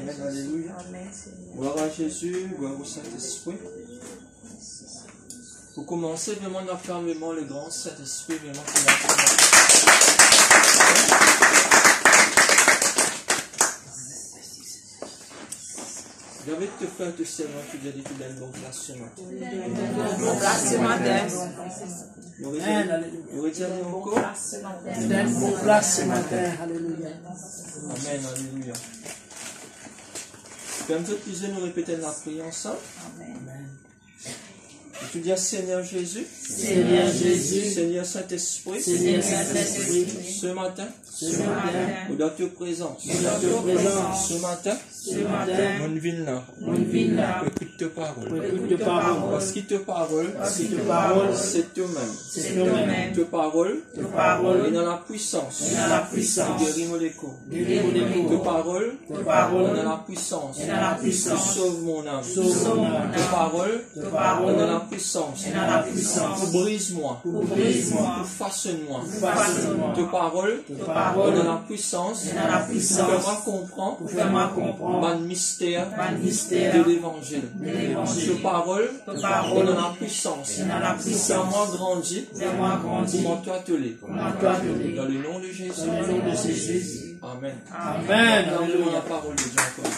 Amen, alléluia. Gloire à Jésus, gloire au Saint-Esprit. Pour commencer, vraiment, on affirme vraiment le grand Saint-Esprit, vraiment, qui l'a fait. Je vais te faire te servir, tu dois dire que tu as une bonne place ce matin. Bonne place ce matin. Vous retiendrez encore? Tu as une bonne place ce matin. Alléluia. Amen, alléluia. Comme ça, tu nous répéter la prière ensemble. Amen. Et tu dis Seigneur Jésus, Seigneur Jésus, Seigneur Saint-Esprit, Seigneur Saint-Esprit, ce matin, dans ta présence, ce matin, mon vie là, écoute ta parole, parce que ta parole, c'est toi-même, ta parole, est dans la puissance, guéris-moi les coups, ta parole, est dans la puissance, sauve mon âme, ta parole, est dans la puissance, brise-moi, façonne-moi, ta parole, est dans la puissance, fais-moi comprendre, le mystère de l'évangile. Ta parole, est dans la puissance, fais-moi grandir, pour toi atteler. Dans le nom de Jésus. Amen. Amen. Dans la parole de Dieu encore.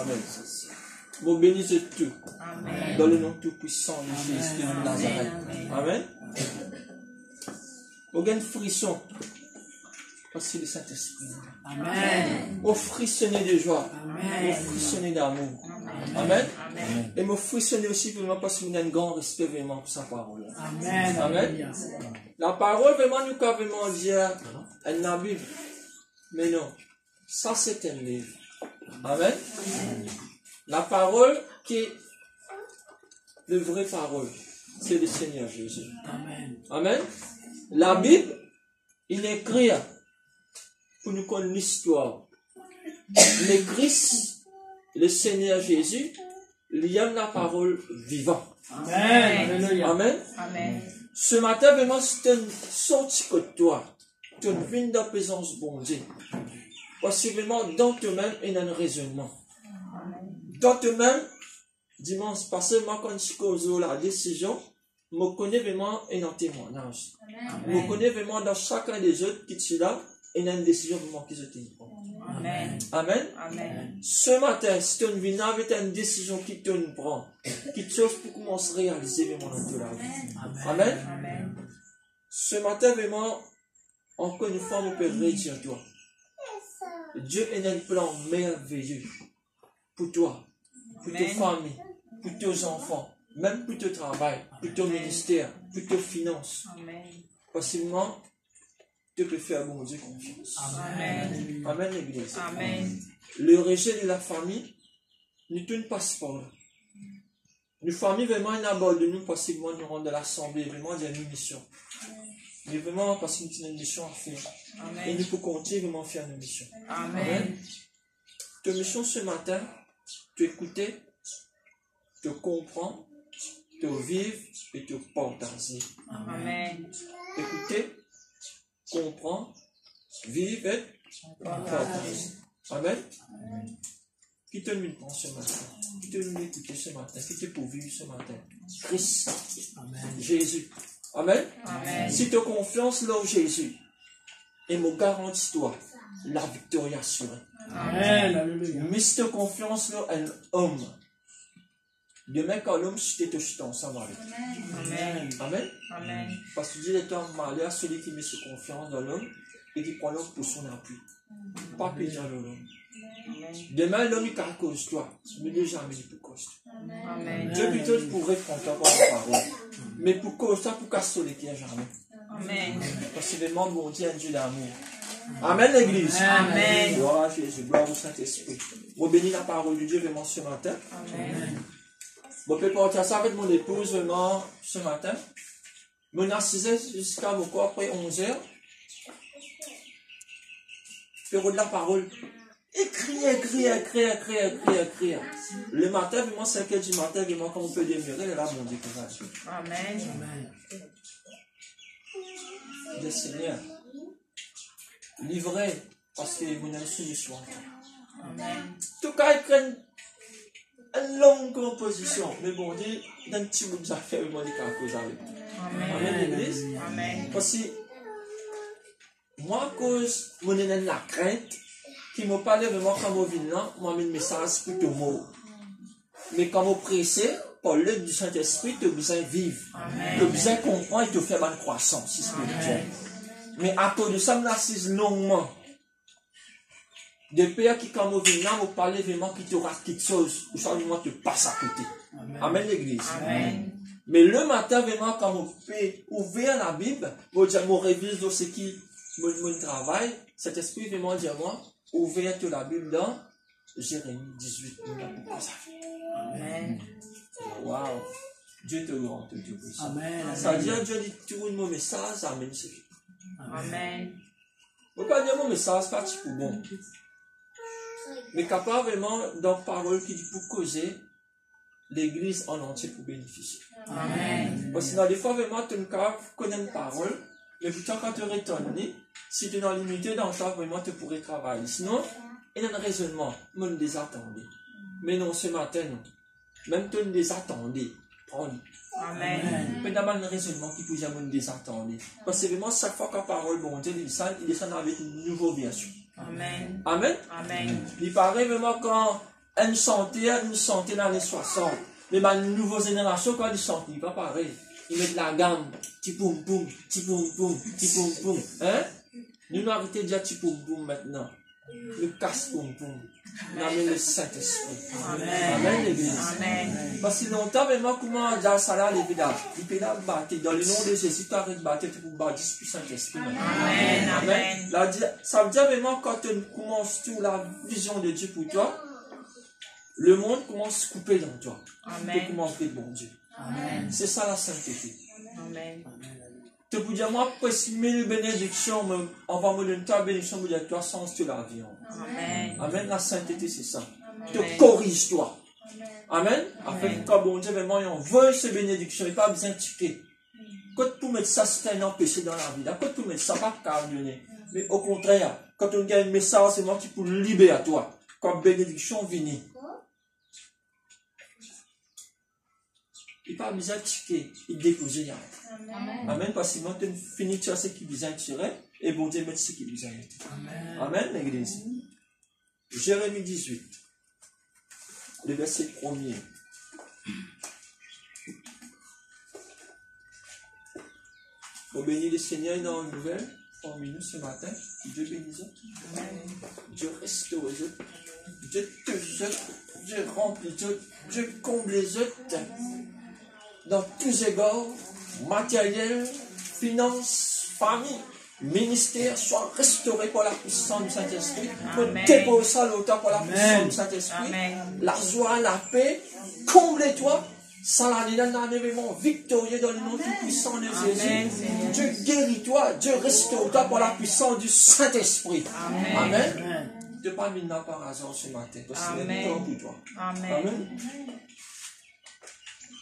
Amen. Vous bénissez tout. Amen. Dans le nom tout-puissant de Jésus de Nazareth. Amen. Vous avez un frisson. Parce que le Saint-Esprit. Amen. Vous frissonnez de joie. Amen. Vous frissonnez d'amour. Amen. Et vous frissonnez aussi vraiment parce que vous avez un grand respect vraiment pour sa parole. Amen. Amen. La parole vraiment nous peut vraiment dire elle n'a Bible. Mais non. Ça c'est un livre. Amen. La parole qui est la vraie parole, c'est le Seigneur Jésus. Amen. Amen. La Bible, il écrit pour nous connaître l'histoire. Le Christ, le Seigneur Jésus, il aime la parole vivante. Amen. Amen. Amen. Ce matin, vraiment, c'est un sorti que toi. Tu as une vie de présence bon Dieu. Parce que vraiment, dans toi-même, il y a un raisonnement. Dans toi-même, dimanche passé, moi, quand je suis causé la décision, je me connais vraiment un témoignage. Je me connais vraiment dans chacun des autres qui sont là, il y a une décision vraiment qui se tient. Amen. Amen. Amen. Ce matin, si tu viens avec une décision qui te prend, qui te chose pour commencer à réaliser vraiment dans toute la vie. Amen. Amen. Ce matin, vraiment, encore une fois, on peut redire toi. Dieu a un plan merveilleux pour toi, pour ta famille, pour tes enfants, même pour ton travail, pour ton ministère, pour tes finances. Possiblement, tu peux faire bon Dieu confiance. Amen. Amen, l'Église. Amen. Le rejet de la famille ne tourne pas par là. Une famille vraiment n'aborde nous possiblement nous rendre de l'assemblée, vraiment il y a une mission. Mais vraiment parce qu'il y a une mission à faire. Amen. Et nous pouvons continuer vraiment à faire une mission. Amen. Ta mission ce matin, tu écouter, te comprendre, te vivre et te partager. Amen. Écouter, comprendre, vivre et partager. Amen. Qui te nous prend ce matin? Qui te nous écouter ce matin? Qui te pour vivre ce matin? Christ. Amen. Jésus. Amen. Amen. Si tu as confiance là où Jésus, et me garantis toi la victoire assurée. Amen. Alléluia. Mais si tu as confiance là un homme, demain quand l'homme s'était touché ensemble avec. Amen. Amen. Amen. Parce que Dieu est un malheur à celui qui met sa confiance dans l'homme et qui prend l'homme pour son appui. Pas pénir l'homme. Demain, l'homme il cause toi, mais Dieu jamais il peut cause. Amen. Dieu plutôt pourrait prendre ta parole. Mais pour cause ça, pour casser les pieds jamais. Amen. Parce que vraiment, bon Dieu est un Dieu d'amour. Amen, l'Église. Amen. Gloire à Jésus, gloire au Saint-Esprit. Vous bénis la parole de Dieu vraiment ce matin. Amen. Vous pouvez partir ça avec mon épouse vraiment ce matin. Mon assisé jusqu'à beaucoup après 11h. Période de la parole. Écris. Le matin, vraiment, 5h du matin, vraiment, quand on peut demeurer, là, mon Dieu, que ça. Amen. Le Seigneur. livré parce qu'il y a une solution. Amen. Tout cas, ils prennent une longue composition. Mais bon Dieu, dans un petit bout de affaires, ils vont dire qu'à cause avec. Amen, l'église. Amen. Parce que moi, à cause de la crainte, qui m'a parlé vraiment quand je viens là, moi, j'ai un message plutôt mot. Mais quand je pressé, par l'aide du Saint-Esprit, tu as besoin de vivre. Tu as besoin de comprendre et de faire une croissance spirituelle. Mais à cause de ça, je m'assise longuement. Des pères qui, quand je viens là, me parlent vraiment qui te rate quelque chose, ou ça, te passe à côté. Amen, l'église. Amen. Mais le matin, vraiment, quand je peux ouvrir la Bible, je révise de ce qui mon travail, cet esprit vraiment dit à moi, ouvrir la Bible dans Jérémie 18. Amen. Waouh! Dieu te rend, Dieu pour ça. Amen. Ça veut dire, Dieu dit tout mon message, amen. Amen. Pourquoi dire mon message, pas pour bon. Mais capable vraiment, dans parole qui dit pour causer, l'église en entier pour bénéficier. Amen. Parce que dans des fois, vraiment, tu connais une parole, mais pourtant, quand tu retournes, si tu es dans l'unité, dans le temps, vraiment, tu pourrais travailler. Sinon, il y a un raisonnement, on ne les attendait. Mais non, ce matin, non. Même tu ne les attendais. Prends-le. Amen. Mais d'abord, un raisonnement qui peut jamais les attendre. Parce que vraiment, chaque fois que la parole, bon Dieu, il descend avec une nouvelle version. Amen. Amen. Amen. Il paraît vraiment quand une santé dans les 60. Mais ma nouvelle génération, quand ils chantent, il n'est pas pareil. Ils mettent la gamme. Ti poum poum, ti poum poum, ti poum poum. Hein? Nous arrêtons de dire ti poum poum maintenant. Le casse poum poum. Nous avons le Saint-Esprit. Amen. Amen, l'église. Amen. Parce que longtemps, vraiment, comment dire ça là, les vidages. Il peut la battre. Dans le nom de Jésus, tu arrêtes de battre pour battre du Saint-Esprit. Amen. Amen. Ça veut dire vraiment quand tu commences tout la vision de Dieu pour toi, le monde commence à se couper dans toi. Amen. Tu commences à être bon Dieu. Amen. C'est ça la sainteté. Amen. Tu peux dire, moi, presque 1000 bénédictions, mais on va me donner ta bénédiction, mais toi, sans te la vie. Amen. Amen. La sainteté, c'est ça. Te corrige toi. Amen. Afin que quand bon Dieu, vraiment, on veut ces bénédictions, il n'y a pas besoin de tiquer. Quand tu mettre ça, c'est un empêché dans la vie. Quand tu mettre ça, pas qu'à donner. Mais au contraire, quand on gagne un message, c'est moi qui peux le libérer à toi. Quand bénédiction vient. Il n'y a pas besoin de tiquer, il dépose. Amen. Amen. Parce que maintenant, tu finis de ce qui besoin de tirer, et bon Dieu met ce qui besoin de tirer. Amen, l'église. Jérémie 18, le verset 1er. Bon, bénis le Seigneur dans une nouvelle, parmi nous ce matin. Dieu bénisse. Dieu restaure les autres. Dieu te jette. Dieu remplit les autres. Dieu comble les autres. Dans tous égards, matériel, finances, famille, ministère, soit restauré par la puissance du Saint-Esprit. Dépose ça l'auteur par la puissance du Saint-Esprit. La joie, la paix, comble-toi. Ça l'a dit dans un événement victorieux dans le nom tout-puissant de Jésus. Dieu guérit-toi, Dieu restaure-toi par la puissance du Saint-Esprit. Amen. Ne pas maintenant par hasard ce matin, parce que c'est temps pour toi. Amen.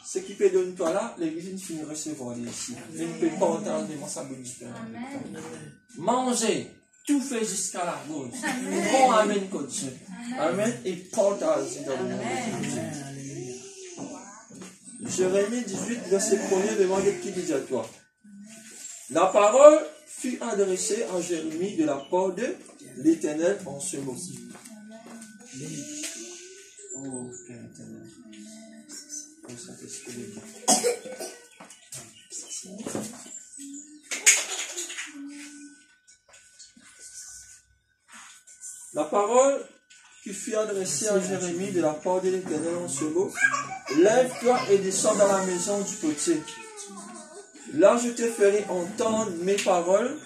Ce qui peut donner toi là, l'église finit recevoir ici. Je ne peux pas entendre de mon sabot différent. Mangez, tout fait jusqu'à la gauche. Bon, amen, coach. Amen. Et partage dans le nom de Jésus. Jérémie 18, verset 1er, demande qui dit à toi. La parole fut adressée à Jérémie de la part de l'Éternel en ce mot. Oh, Père éternel. Oh, Saint-Esprit. La parole qui fut adressée à Jérémie de la part de l'Éternel en ce mot. Lève-toi et descends dans la maison du potier. Là, je te ferai entendre mes paroles.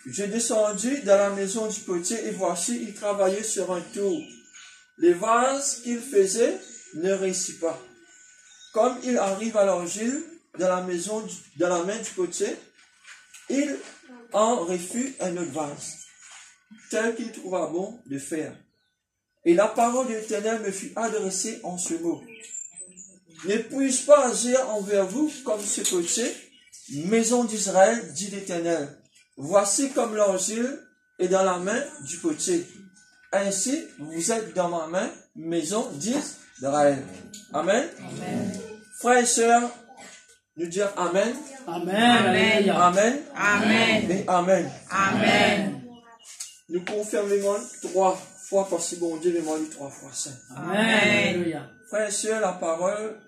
Je descendis dans la maison du potier et voici, il travaillait sur un tour. Les vases qu'il faisait ne réussit pas. Comme il arrive à l'argile dans la main du potier, il en refuse un autre vase, tel qu'il trouva bon de faire. Et la parole de l'Éternel me fut adressée en ce mot. Ne puis-je pas agir envers vous comme ce potier, maison d'Israël, dit l'Éternel. Voici comme l'argile est dans la main du potier. Ainsi, vous êtes dans ma main, maison d'Israël. Amen. Amen. Frères et sœurs, nous dire Amen. Amen. Amen. Amen. Et Amen. Amen. Nous confirmons 3 fois parce que bon Dieu m'a dit 3 fois ça. Amen. Frères et sœurs, la parole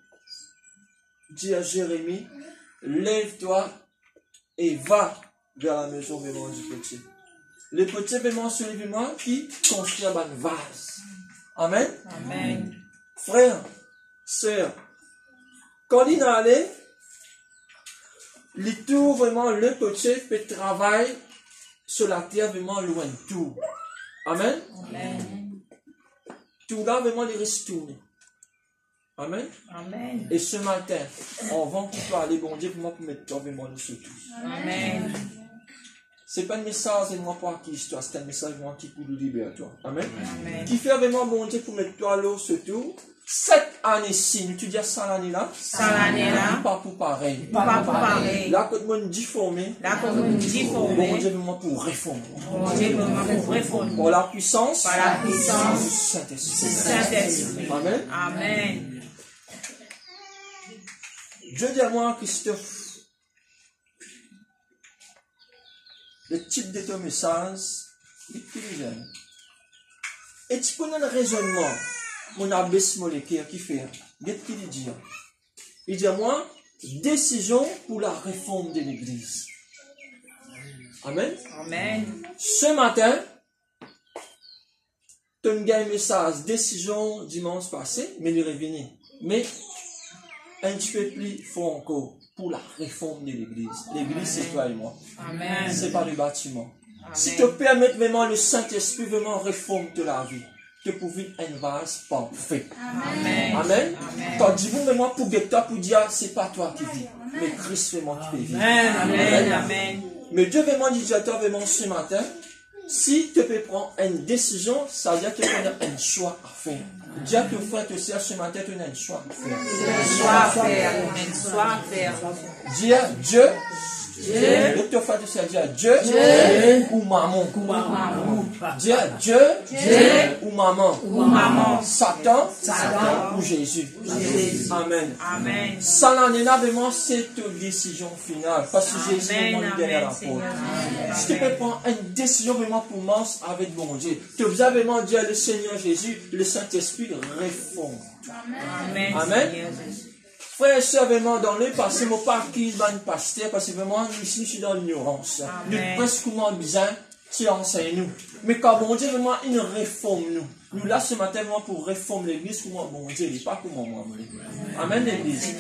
dit à Jérémie, lève-toi et va vers la maison vraiment du petit. Le petit vraiment celui qui construit un vase. Amen. Amen. Frères, sœurs, quand il est allé, il trouve vraiment le petit peut travailler sur la terre vraiment loin de tout. Amen. Amen. Tout là vraiment il reste tourné. Amen. Amen. Et ce matin, on va pour aller bon Dieu pour moi pour mettre toi vraiment nous sur tout. Amen. C'est pas un message de moi pour acquis toi, c'est un message de moi qui pour nous libérer toi. Amen. Amen. Qui fait vraiment bon Dieu pour mettre toi l'eau sur tout. Cette année-ci, nous tu dis ça l'année-là? Ça l'année-là. Pas pour pareil. Pas pour pareil. Là, quand on dit formé, Là, comme on dit bon formé. Dieu vraiment pour réformer. Bon Dieu, vraiment pour réformer. Pour la puissance. Par la puissance. Du Saint-Esprit. Saint-Esprit. Amen. Amen. Dieu dit à moi, Christophe, le titre de ton message, il est plus jeune. Et tu peux un raisonnement, mon abbesse moléculaire qui fait, qu'est-ce qu'il dit? Il dit à moi, décision pour la réforme de l'Église. Amen. Amen. Ce matin, tu as un message, décision dimanche passé, mais il est revenu. Mais, un petit peu plus fort encore, pour la réforme de l'Église. L'Église, c'est toi et moi. Amen. C'est pas le bâtiment. Amen. Si tu permets vraiment le Saint-Esprit vraiment réforme de la vie, tu peux vivre un vase parfait. Amen. Amen. Amen. Quand dis vous moi pour toi pour dire c'est pas toi qui vis, mais Christ vraiment qui peut vivre. Amen. Amen. Mais Dieu vraiment dit à toi vraiment ce matin, si tu peux prendre une décision, ça veut dire que tu as un choix à faire. Dieu te frère te sert ce matin, tu as un choix à faire. Un choix à faire. Un choix à faire. Dire Dieu, Dieu. le te frère te sert dire Dieu, ou maman. Dire Dieu, ou maman. Ou maman. Satan, Satan. ou Jésus. Jésus. Amen. Amen. Ça n'en est là vraiment, c'est ta décision finale. Parce que Jésus est Amen. vraiment derrière la porte. Si tu peux prendre une décision vraiment pour marcher avec bon Dieu, tu vas vraiment dire le Seigneur Jésus, le Saint-Esprit réforme. Amen. Amen. Seigneur Jésus. Frère et soeur, vraiment, dans le passé, mon pas qui va une pasteur, parce que vraiment, ici, je suis dans l'ignorance. Nous, presque comment bien, tu enseignes nous. Mais quand bon Dieu, vraiment, il réforme nous. Nous, là, ce matin, vraiment, pour réformer l'église, comment bon Dieu, il n'est pas comment moi, mon église. Amen, l'église.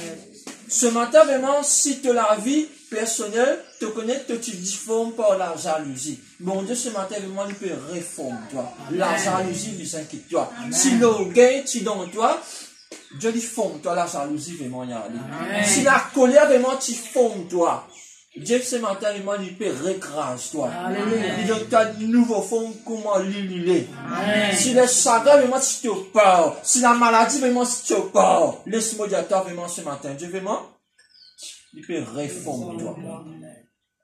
Ce matin, vraiment, si tu as la vie personnelle, tu connais que tu difformes par la jalousie. Bon Dieu, ce matin, vraiment, il peut réformer toi. La jalousie, il inquiète toi. Si l'orgueil, tu dans toi, Dieu dit forme toi la jalousie vraiment y aller. Si la colère vraiment tu formes toi, Dieu ce matin vraiment il peut récraser toi. Il donne ta nouveau forme comment l'illuler. Si le chagrin vraiment si tu peur, si la maladie vraiment si tu peur, laisse-moi dire toi vraiment ce matin Dieu vraiment il peut réformer toi.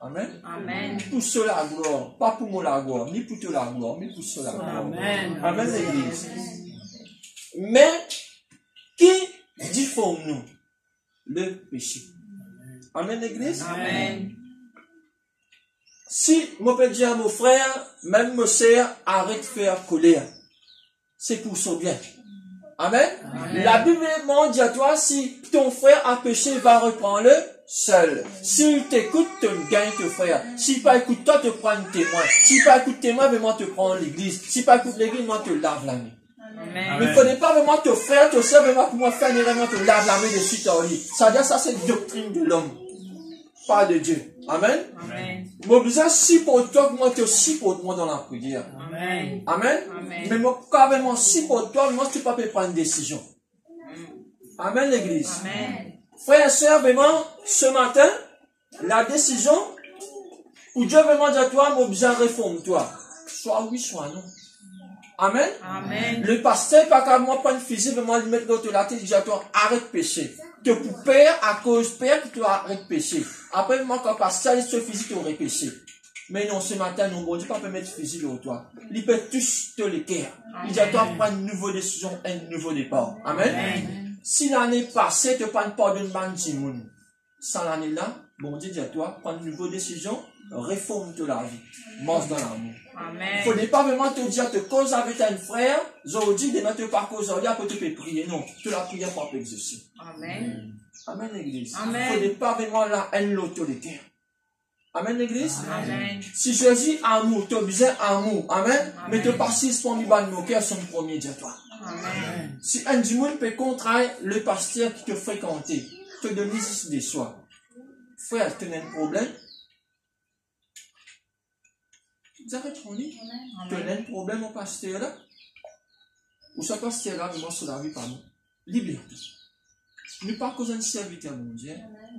Amen. Amen. Pour cela la gloire, pas pour moi la gloire, ni pour toi la gloire, mais pour cela la gloire. Amen. Amen l'église. Mais qui difforme-nous? Le péché. Amen, l'église? Amen. Si, moi peux dire à mon frère, même mon sœur, arrête de faire colère. C'est pour son bien. Amen? La Bible dit à toi, si ton frère a péché, va reprendre-le seul. S'il t'écoute, tu gagnes ton frère. S'il pas écoute toi, te prends un témoin. S'il pas écoute témoin, vraiment te prends l'église. S'il pas écoute l'église, moi te lave la main. Amen. Mais il ne faudrait pas vraiment te frère, te soeur, vraiment pour moi faire vraiment te lave la main de suite en lit. Ça veut dire ça c'est doctrine de l'homme. Pas de Dieu. Amen. Amen. Mon besoin si pour toi, moi tu si pour moi dans la prière. Amen. Amen. Amen. Mais moi quand vraiment si pour toi, moi tu ne peux pas prendre une décision. Amen l'église. Amen. Frère et soeur, vraiment, ce matin, la décision, où Dieu vraiment dit à toi, mon besoin réforme toi. Soit oui, soit non. Amen. Amen. Le pasteur, pas qu'à moi prendre physique, vraiment lui mettre l'autre la tête, il dit à toi, arrête de pécher. Que pour père, à cause père, que tu arrêtes de pécher. Après, moi, quand pasteur, il se physique, tu aurais péché. Mais non, ce matin, non, bon Dieu, pas permettre physique au toi. Il peut tous te le cœur. Il dit à toi prendre une nouvelle décision, un nouveau départ. Amen. Si l'année passée, tu prends pardon de monde. Sans l'année là, bon Dieu dit à toi, prends une nouvelle décision, réforme de la vie. Mange dans l'amour. Il ne faut pas vraiment te dire, te cause avec un frère, aujourd'hui, de mettre par cause, aujourd'hui, après tu peux prier. Non, tu la prière pour exaucer. Amen. Amen, l'église. Il ne faut pas vraiment la haine l'autorité. Amen, l'église. Amen. Si Jésus amour, tu as besoin d'amour. Amen. Mais tu passes pour mon cœur, son premier dire toi. Amen. Si un dimanche peut contraire le pasteur qui te fréquentait, te donne des soins. Frère, tu as un problème. Vous avez répondu? Tu as un problème au pasteur là? Ou ce pasteur là, moi, sur la vie par nous. Liberté. Nous pas cause un serviteur, mon Dieu.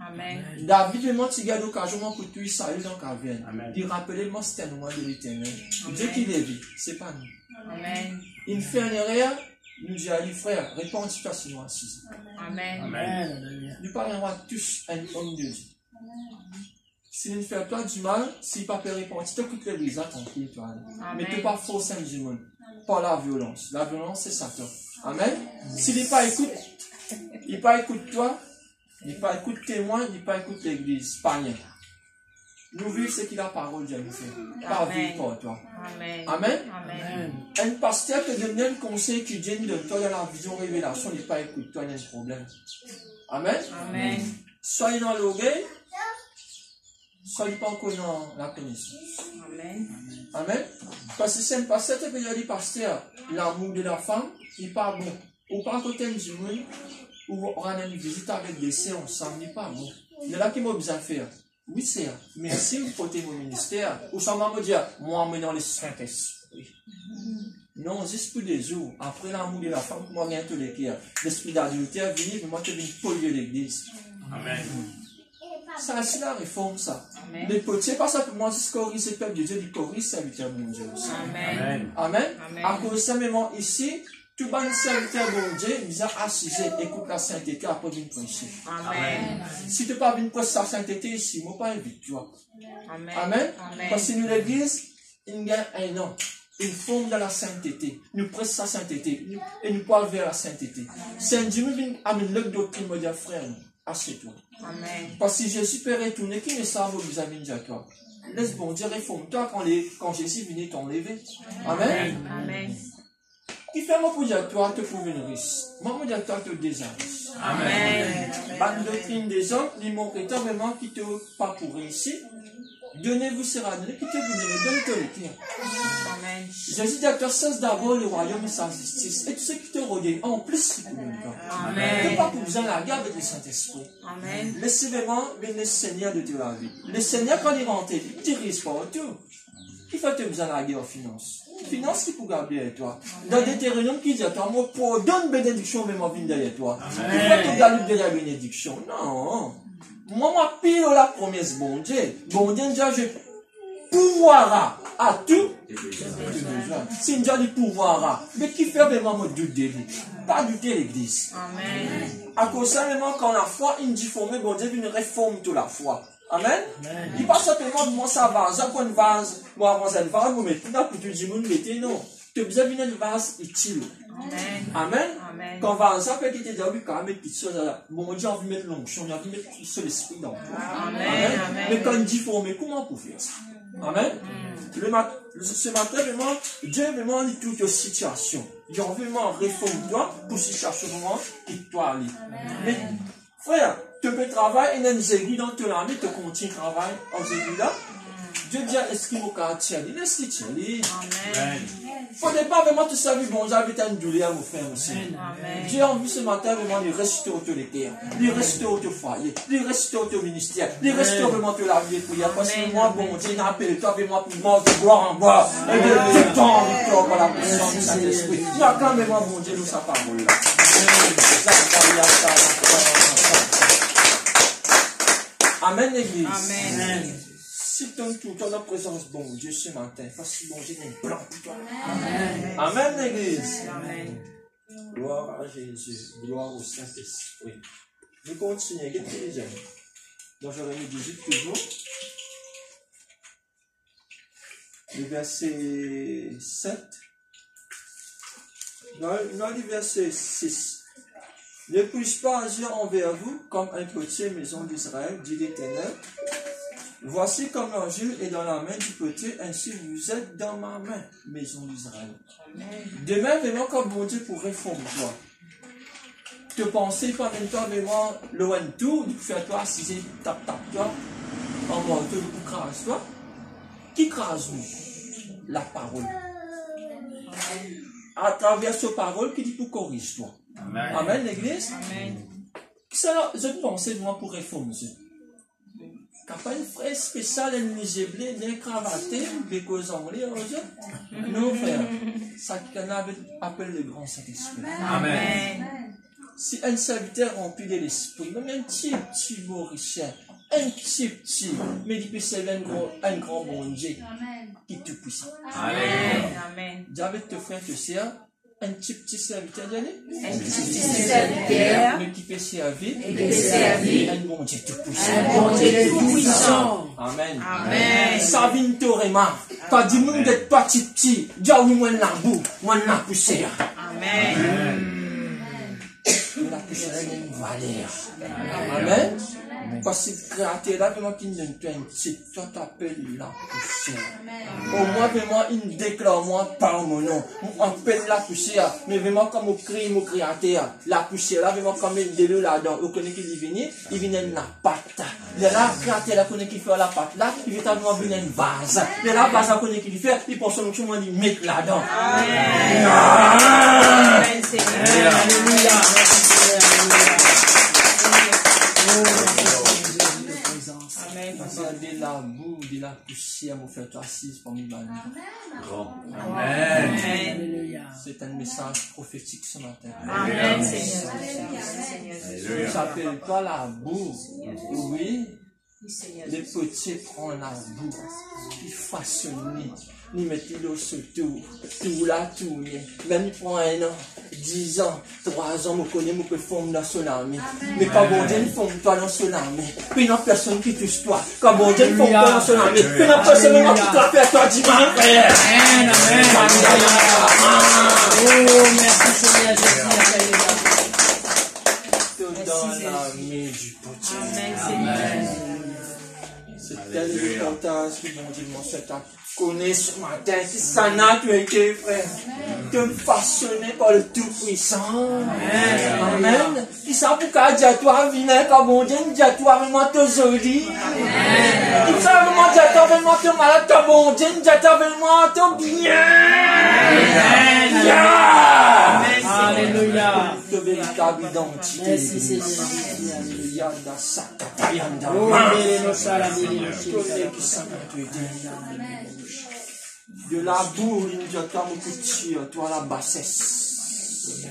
Amen. David demande si il y a l'occasion pour tout ça, il est dans la caverne. Il rappelait moi c'était un moment de l'éternel. Dieu qui l'a vu, c'est pas nous. Amen. Il fait un erreur, nous dit à lui, frère, réponds à la situation assise. Amen. Amen. Nous parlons à tous un homme de Dieu. Si nous fait toi du mal, s'il ne peut pas répondre, tu t'occupes de l'église, tranquille, toi. Mais tu ne peux pas forcer un du monde. Pas la violence. La violence, c'est Satan. Amen. S'il n'est pas écoute, il n'est pas écoute toi, il n'est pas écoute témoin, il n'est pas écoute l'église. Pas rien. Nous vivons ce qu'il a parole de nous faire. Pas vivre pour toi. Amen. Amen. Amen. Un pasteur te donne un conseil qui vient de toi dans la vision révélation, il n'est pas écoute toi, il y a un problème. Amen. Amen. Soyez dans l'orgueil. Soyez pas encore dans la connaissance. Amen. Amen. Parce que c'est un pasteur qui peut dire, pasteur, l'amour de la femme, il n'est pas bon. Ou pas côté du monde, ou on a une visite avec des sœurs ensemble, il n'est pas bon. Il y a là qui m'a besoin de faire. Oui, sœur, merci pour porter mon ministère. Ou ça m'a dire, moi, je dans le Saint-Esprit. Non, juste pour des jours. Après l'amour de la femme, moi, rien tous les cœurs. L'esprit d'adultère vient, moi, je viens polluer l'église. Amen. Ça, c'est la réforme, ça. Amen. Les potiers, pas simplement dire ce corrige le peuple de Dieu, il corrige serviteur de Dieu aussi. Amen. Amen. Amen. À cause de ça, même ici, tout le monde serviteur de Dieu, il a assisé, écoute la sainteté après venir prêcher. Amen. Si tu n'as pas venu prêcher la sainteté ici, moi, pas invite toi. Amen. Amen. Parce que nous, l'église, il y a un an. Une forme de la sainteté. Nous prêchons sa sainteté. Et nous parlons vers la sainteté. Saint-Dieu vient amener l'autre doctrine, me dit, frère, assieds-toi. Amen. Parce que Jésus peut retourner, qui ne savent vous amis à toi. Laisse bon Dieu, réforme-toi quand Jésus vient t'enlever. Amen. Amen. Qui fait moi pour dire toi, te prouve une risque. Moi, pour dire toi, te désarriche. Amen. La doctrine des hommes, les mots vraiment qui te pas pour réussir. Donnez-vous sera donné, qui te vous donne, donne-te le cœur. Amen. Jésus dit à toi, cesse d'abord le royaume et sa justice. Et tout ce qui te regarde, en plus, c'est pour le temps. Amen. Tu n'as pas pour besoin de la garde avec le Saint-Esprit. Amen. Laissez vraiment le Seigneur de ta vie. Le Seigneur, quand il rentre, il dirige pas tout. Il faut te besoin de la guerre en finance. Finance qui pour garder avec toi. Dans des terrains qui disent à toi, moi, pour donner une bénédiction, mais moi, je viens derrière toi. Il faut te garder de la bénédiction. Non. Moi, pile la promesse, bon Dieu. Bon Dieu, je pouvoira à tout. Si Dieu dit pouvoira, mais qui fait vraiment me douter de lui? Pas douter l'église. Amen. À cause de ça, vraiment, quand la foi, il dit, faut bon Dieu, une réforme de la foi. Amen. Il pas simplement de moi ça vase, après une vase, moi avant cette vase, vous mettez là pour tout le monde mettez non. Tu as besoin d'une vase utile. Amen. Amen. Quand vase ça peut quitter d'abord quand même petite chose là. Bon Dieu a envie de mettre l'onction, il a envie de mettre sur l'esprit dans toi. Amen. Mais quand il dit faut mais comment pour faire ça? Amen. Ce matin vraiment Dieu vraiment dit toute situation. Il a envie vraiment réforme toi pour se chercher vraiment qui toi aller. Mais frère, tu peux travailler et dans les aiguilles dans ton ami, tu continues de travailler aux aiguilles là. Dieu dit, est-ce qu'il faut qu'à tirer? Laisse-le tirer. Amen. Il ne faudrait pas vraiment te servir, bon, j'avais une douleur à vous faire aussi. Amen. Dieu a envie ce matin vraiment de restaurer tous les cœurs, de restaurer au foyer, de restaurer au ministère, de restaurer vraiment la vie de prière. Parce que moi, bon, Dieu n'a appelé toi avec moi pour moi de gloire en gloire. Et de tout temps en victoire par la puissance du Saint-Esprit. Il acclame vraiment, bon Dieu, nous sa parole là. Amen, l'église. Amen. Si tu as tout dans la présence, bon Dieu, ce matin, parce que bon Dieu, il y a un plan pour toi. Amen. Amen, l'église. Amen. Gloire à Jésus. Gloire au Saint-Esprit. Nous continuons. Qu'est-ce que les amis? Dans Jérémie 18, toujours. le verset 7. Dans le verset 6. Ne puis-je pas agir envers vous comme un potier, maison d'Israël, dit l'Éternel. Voici comme l'enjeu est dans la main du potier, ainsi vous êtes dans ma main, maison d'Israël. Demain, vraiment, comme bon Dieu pourrait fondre toi. Te penser pendant le temps, vraiment, loin de tout, de faire toi, si tape toi, en morceau, de crase toi. Qui crase nous? La parole. À travers cette parole, qui dit pour corriger toi. Amen, Amen l'église. Amen. Ça, je pense que moi pour réformer. Quand pas une frère spécial, un nigeblé, un cravaté, des causes anglais, non frère. Ça qu'on appelle le grand Saint-Esprit. Amen. Si un serviteur rempli de l'esprit, même un petit Mauricien, un petit, mais il peut servir un grand bon Dieu qui est tout puissant. Amen. Amen. J'avais te frère te sert. Un petit serviteur d'année. Un petit serviteur. Mais qui peut servir. Et qui peut servir. Un bon Dieu tout puissant. Un bon Dieu tout puissant. Amen. Amen. Ça vient de Réma. Quand du monde d'être petit, Dieu oui moi la boue, moi la poussière. Amen. La poussière est une valeur. Amen. Parce que le créateur là, vraiment qui ne te dit, toi t'appelles la poussière. Au moins, vraiment, il déclare moi par mon nom. On appelle la poussière. Mais vraiment, comme on crie mon créateur, la poussière là, vraiment, comme il déroule là-dedans. On connaît qu'il vient la pâte. Le là, créateur là, connaît qu'il fait la pâte là, il vient vraiment venir une vase. Le là, vase là, connaît qu'il fait, il pense que tout le monde met là-dedans. Amen. Amen. Alléluia. De la boue, de la poussière, vous faites assise parmi nous. Amen. C'est un message prophétique ce matin. Amen. Ça s'appelle pas la boue. Oui. Les potiers prennent la boue, ils façonnent, ils mettent l'eau sur tout la tourner. Même ils prennent 1 an, 10 ans, 3 ans, je connais, je peux former dans son armée. Mais quand bon Dieu ne forme pas dans son armée, puis il n'y a personne qui touche toi. Quand bon Dieu ne forme pas dans son armée, puis il n'y a personne qui te fait toi dimanche. Amen. Oh, merci Seigneur Jésus. Dans l'armée du potier. Amen. C'est telle importance qui vont dire, mon Seigneur, connais ce matin, si ça n'a tu été, frère, te façonné par le Tout-Puissant. Amen. Qui ça pour qu'à dire toi, viens, quand bon Dieu, dire toi, vraiment te joli. Qui ça vraiment dire toi, vraiment te malade, quand bon Dieu, dire toi, vraiment te bien. Alléluia. De véritable identité. Merci Seigneur. Yanda Saka, Yanda de la boue, il nous attend mon petit, toi la bassesse.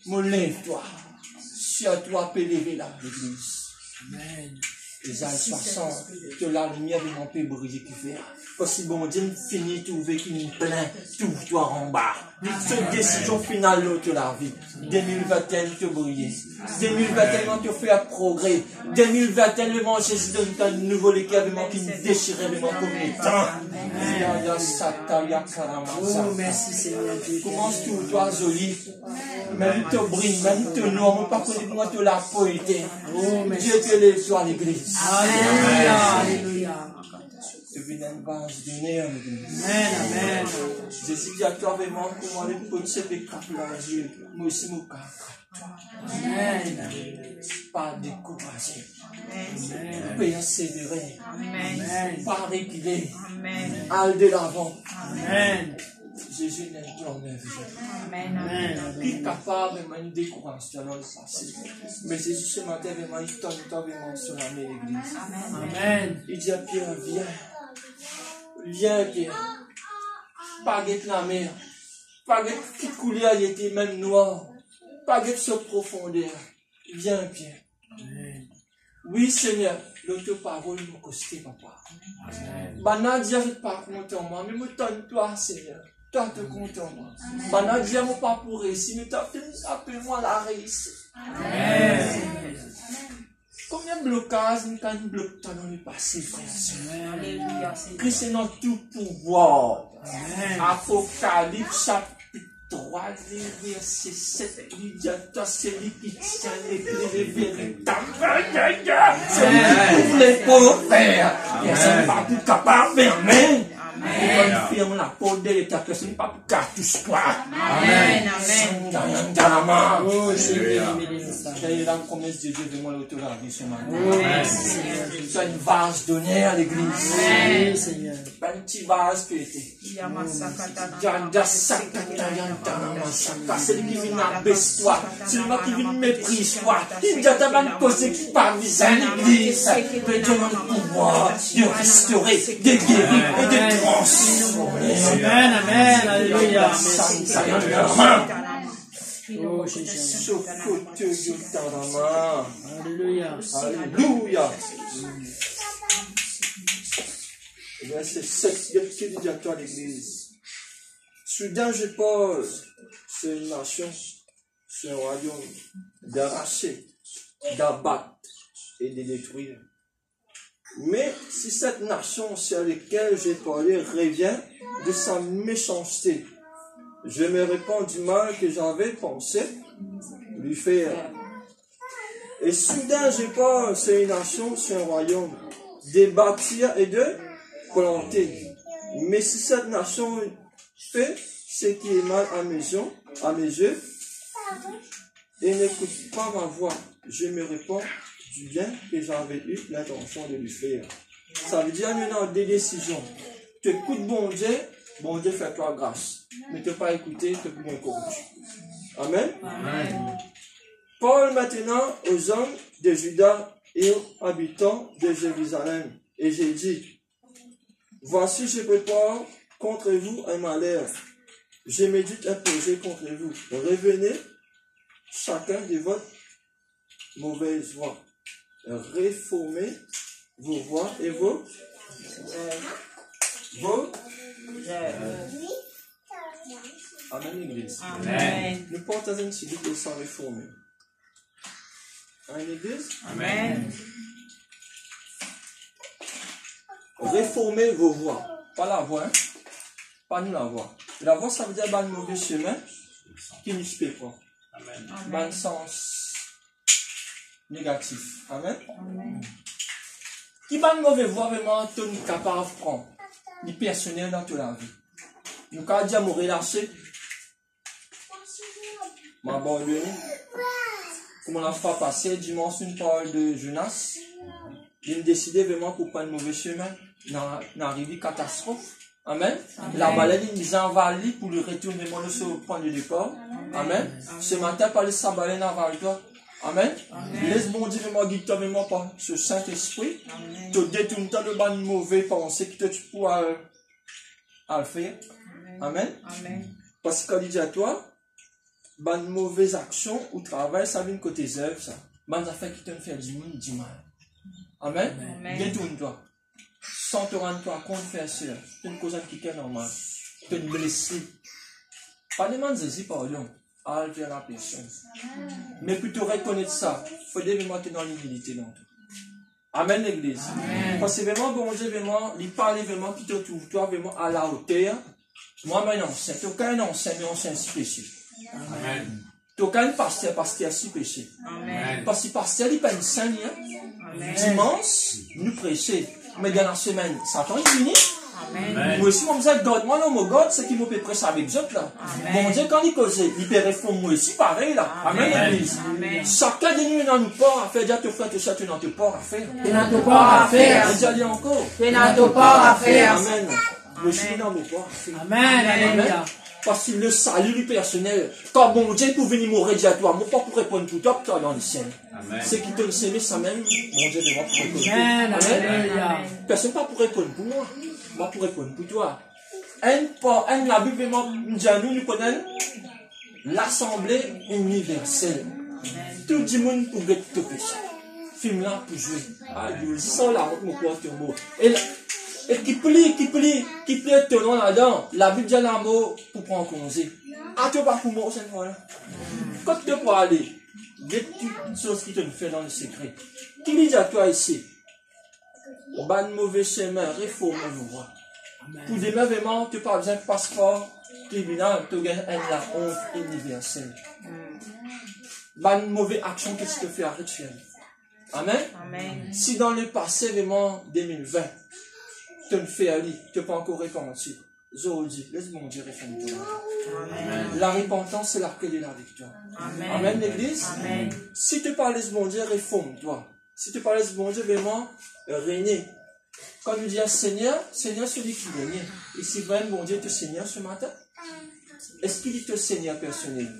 Me lève-toi. Sur toi, peut lever là, l'église. Amen. Isaïe 60, que la lumière de mon pays briller qui fait. Parce que bon Dieu finit tout avec une plainte, tout toi en bas. Cette décision finale de la vie. 2021 te briller. 2021 te fait un progrès. 2021 le monde Jésus donne un nouveau équilibre qui nous déchirait vraiment comme les temps. Oh merci Seigneur Dieu. Commence tout toi joli. Même te brille, même te nomme, pas connaître moi te la poété. Dieu te lève sur l'église. Alléluia. Alléluia. Tu viens une base de néant, l'église. Amen. Jésus dit à toi vraiment comment les petits pécables là, Dieu. Moi aussi, mon cas. Amen. Pas décourager. Amen. Persévérer. Amen. Pas reculer. Amen. Aller de l'avant. Amen. Jésus n'est pas en Amen. Qui est capable de me décourager alors ça c'est. Mais Jésus ce matin vraiment il tombe vraiment sur la main l'église. Amen. Il dit à Pierre viens. Viens Pierre. Pas de la mer. Pas de qui coulait il était même noir. Pas de ce profondeur. Viens Pierre. Amen. Oui Seigneur. L'autre parole me costé papa. Amen. Bana dit avec pas contre moi mais me donne toi Seigneur. Toi te compte en moi. Bana dit mon pas pour réussir mais appelle-moi la réussite. Amen. Combien de blocages, quand il bloque dans le passé, frère? Christ est dans tout pouvoir. Apocalypse chapitre 3, verset 7, il dit à toi, c'est lui qui tient les clés des véritables. C'est lui qui ouvre les portes, frère. Personne n'est pas plus capable, amen. On ferme la porte de l'État, personne n'est pas plus capable, touche toi. Amen, amen. Oh, j'ai la promesse de Dieu de moi l'autorisation ce matin. Tu as une vase donnée à l'église. Pas un petit vase que tu c'est lui qui vient abaisse toi. C'est lui qui vient méprise toi. Il dit à ta bonne cause qui parle à l'église. De Dieu a le pouvoir de restaurer, de guérir et de transformer. Amen, amen, alléluia. Oh, alléluia. Alléluia. Verset 7, il y a dit à toi l'église. Soudain, je pose, c'est une nation, c'est un royaume d'arracher, d'abattre et de détruire. Mais si cette nation sur laquelle j'ai parlé revient de sa méchanceté, je me répands du mal que j'avais pensé lui faire. Et soudain, je pense, c'est une nation, c'est un royaume, de bâtir et de planter. Mais si cette nation fait ce qui est mal à mes yeux, et n'écoute pas ma voix, je me répands du bien que j'avais eu l'intention de lui faire. Ça veut dire maintenant des décisions. Tu écoutes bon Dieu fait toi grâce. Mais tu n'as pas écouté, tu es plus bien corrompu. Amen. Amen. Paul maintenant aux hommes de Juda et aux habitants de Jérusalem. Et j'ai dit, voici je prépare contre vous un malheur. Je médite un projet contre vous. Revenez chacun de votre mauvaise voie. Réformez vos voies et vos Amen, l'église. Amen. Ne portez un cible que sans réformer. Amen, l'église. Amen. Réformez vos voies. Pas la voie, hein? Pas nous la voie. La voie, ça veut dire un mauvais chemin qui ne se fait pas. Amen. Dans le sens négatif. Amen. Amen. Qui va une mauvaise voie vraiment, tu es capable de prendre. Ni personnel dans toute la vie. Nous avons dit à me relâcher. M'abandonner. Comme on l'a fait passer dimanche une parole de Jonas. Il a décidé vraiment pour prendre un mauvais chemin. N'arriver catastrophe. Amen. Amen. La balade il nous a envahi pour le retourner sur le point de départ. Amen. Amen. Ce matin, par le sabbat dans toi. Amen. Amen. Laisse bon Dieu vraiment guider vraiment par ce Saint-Esprit. Te détourne le ban mauvais pensée que tu pourras le faire. Amen. Amen. Parce que quand il dit à toi, ban mauvaise action ou travail, ça vient côté œuvres, ça. Ban affaires qui te fait du mal. Amen. Amen. Détourne-toi. Sans te rendre compte de faire ça. C'est une cause qui est normale. Tu es blessé. Pas de manzésie, pardon. À faire la personne. Mais plutôt reconnaître ça. Il faut vraiment être dans l'humilité. Amen, l'église. Parce que vraiment, bon Dieu, vraiment, il parle vraiment, qui te trouve, toi, vraiment à la hauteur. Moi, non, c'est aucun enseigne, mais on s'est ainsi péché. Amen. Aucun pasteur si péché. Amen. Parce que pasteur, il pas une sainte. Dimanche, nous prêcher. Mais dans la semaine, Satan est venu. Amen. Moi aussi, on me dit, God-moi, non, mon God, c'est qui m'a fait prêcher avec Dieu, là. Bon Dieu, quand il cause, il peut répondre moi aussi, pareil, là. Amen, l'église. Chacun de nous, dans nos ports à faire, déjà, te frère, te chat, tu n'as pas port à faire. Tu n'as pas port à faire. Déjà, dit encore. Tu n'as pas port à faire. Amen. Moi aussi, dans nos ports à faire. Amen, alléluia. Parce que le salut du personnel, quand bon Dieu pour venir mourir à toi, moi pas pour répondre pour toi, toi dans le ciel. C'est qui te le sait, ça même, bon Dieu devant pour répondre. Amen. Personne pas pour répondre pour moi, moi pour répondre pour toi. La Bible vraiment nous connaissons l'assemblée universelle. Tout le monde pour être te péché. Film là pour jouer. Ah, ils sont là, mon corps te mot. Et qui plie te nom là-dedans, la Bible dit l'amour pour prendre congé. Ah, tu vas pas pour moi cette fois-là. Quand tu peux aller, des petites choses qui te fait dans le secret. Qui dit à toi ici? Ban mauvais chemin, réforme nous. Pour demain, vraiment, tu n'as pas besoin de passeport, tribunal, tu gagnes la honte universelle. Ban mauvais action, qu'est-ce que tu fais? Arrête de faire. Amen. Amen. Si dans le passé, vraiment, 2020, tu ne fais rien, tu n'es pas encore repenti. Aujourd'hui, laisse mon Dieu répondre. La repentance, c'est la clé de la victoire. Amen, Amen l'église. Amen. Si tu parles de mon Dieu, réforme-toi. Si tu parles de mon Dieu, vraiment, régner. Quand nous disons Seigneur, Seigneur, celui qui règne. Ici, vraiment, mon Dieu, te Seigneur ce matin. Est-ce qu'il dit te Seigneur personnel?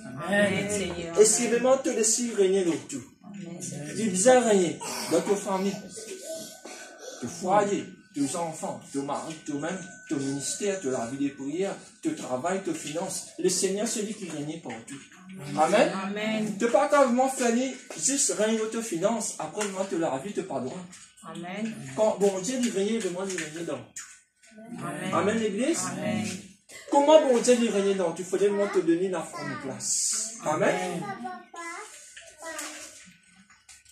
Est-ce qu'il vraiment te laisse régner le tout? Il bien régner dans ta famille, ton foyer, tes enfants, ton mari, toi-même, ton ministère, la vie de prière, ton travail, tes finances. Le Seigneur, celui qui règne partout. Amen. Amen. Tu n'as pas carrément fait juste régner tes finances, après vraiment te la vie, tu n'as pas droit. Amen. Quand bon Dieu dit régner, vraiment il règne dans tout. Amen. Amen l'église. Amen. Comment bon Dieu dit régner dans tout? Il faudrait vraiment te donner la forme place. Amen. Amen.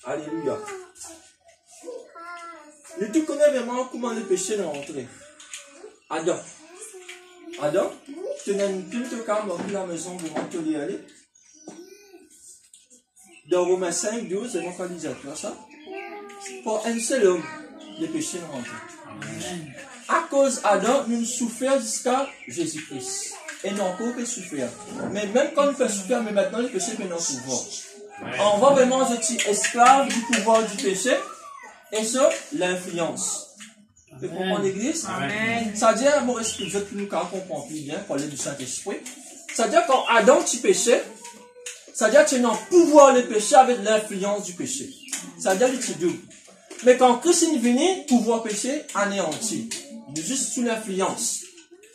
Alléluia. Mais tu connais vraiment comment le péché est rentré. Adam. Adam, tu n'as qu'une te calme dans la maison de te y aller. Dans Romains 5, 12, c'est mon candidature, ça. Pour un seul homme, le péché est rentré. Amen. À cause d'Adam, nous souffrons jusqu'à Jésus-Christ. Et non pas que souffrir. Mais même quand nous faisons souffrir, mais maintenant le péché peut nous pouvoir. On va vraiment être esclave du pouvoir du péché et sur l'influence. Vous comprenez l'église? C'est-à-dire, mon esprit, je ne comprends plus bien, parler du Saint-Esprit. C'est-à-dire, quand Adam tu péchais, c'est-à-dire que tu n'as pouvoir le péché avec l'influence du péché. C'est-à-dire que tu doubles. Mais quand Christ est venu, pouvoir péché anéanti. Juste sous l'influence.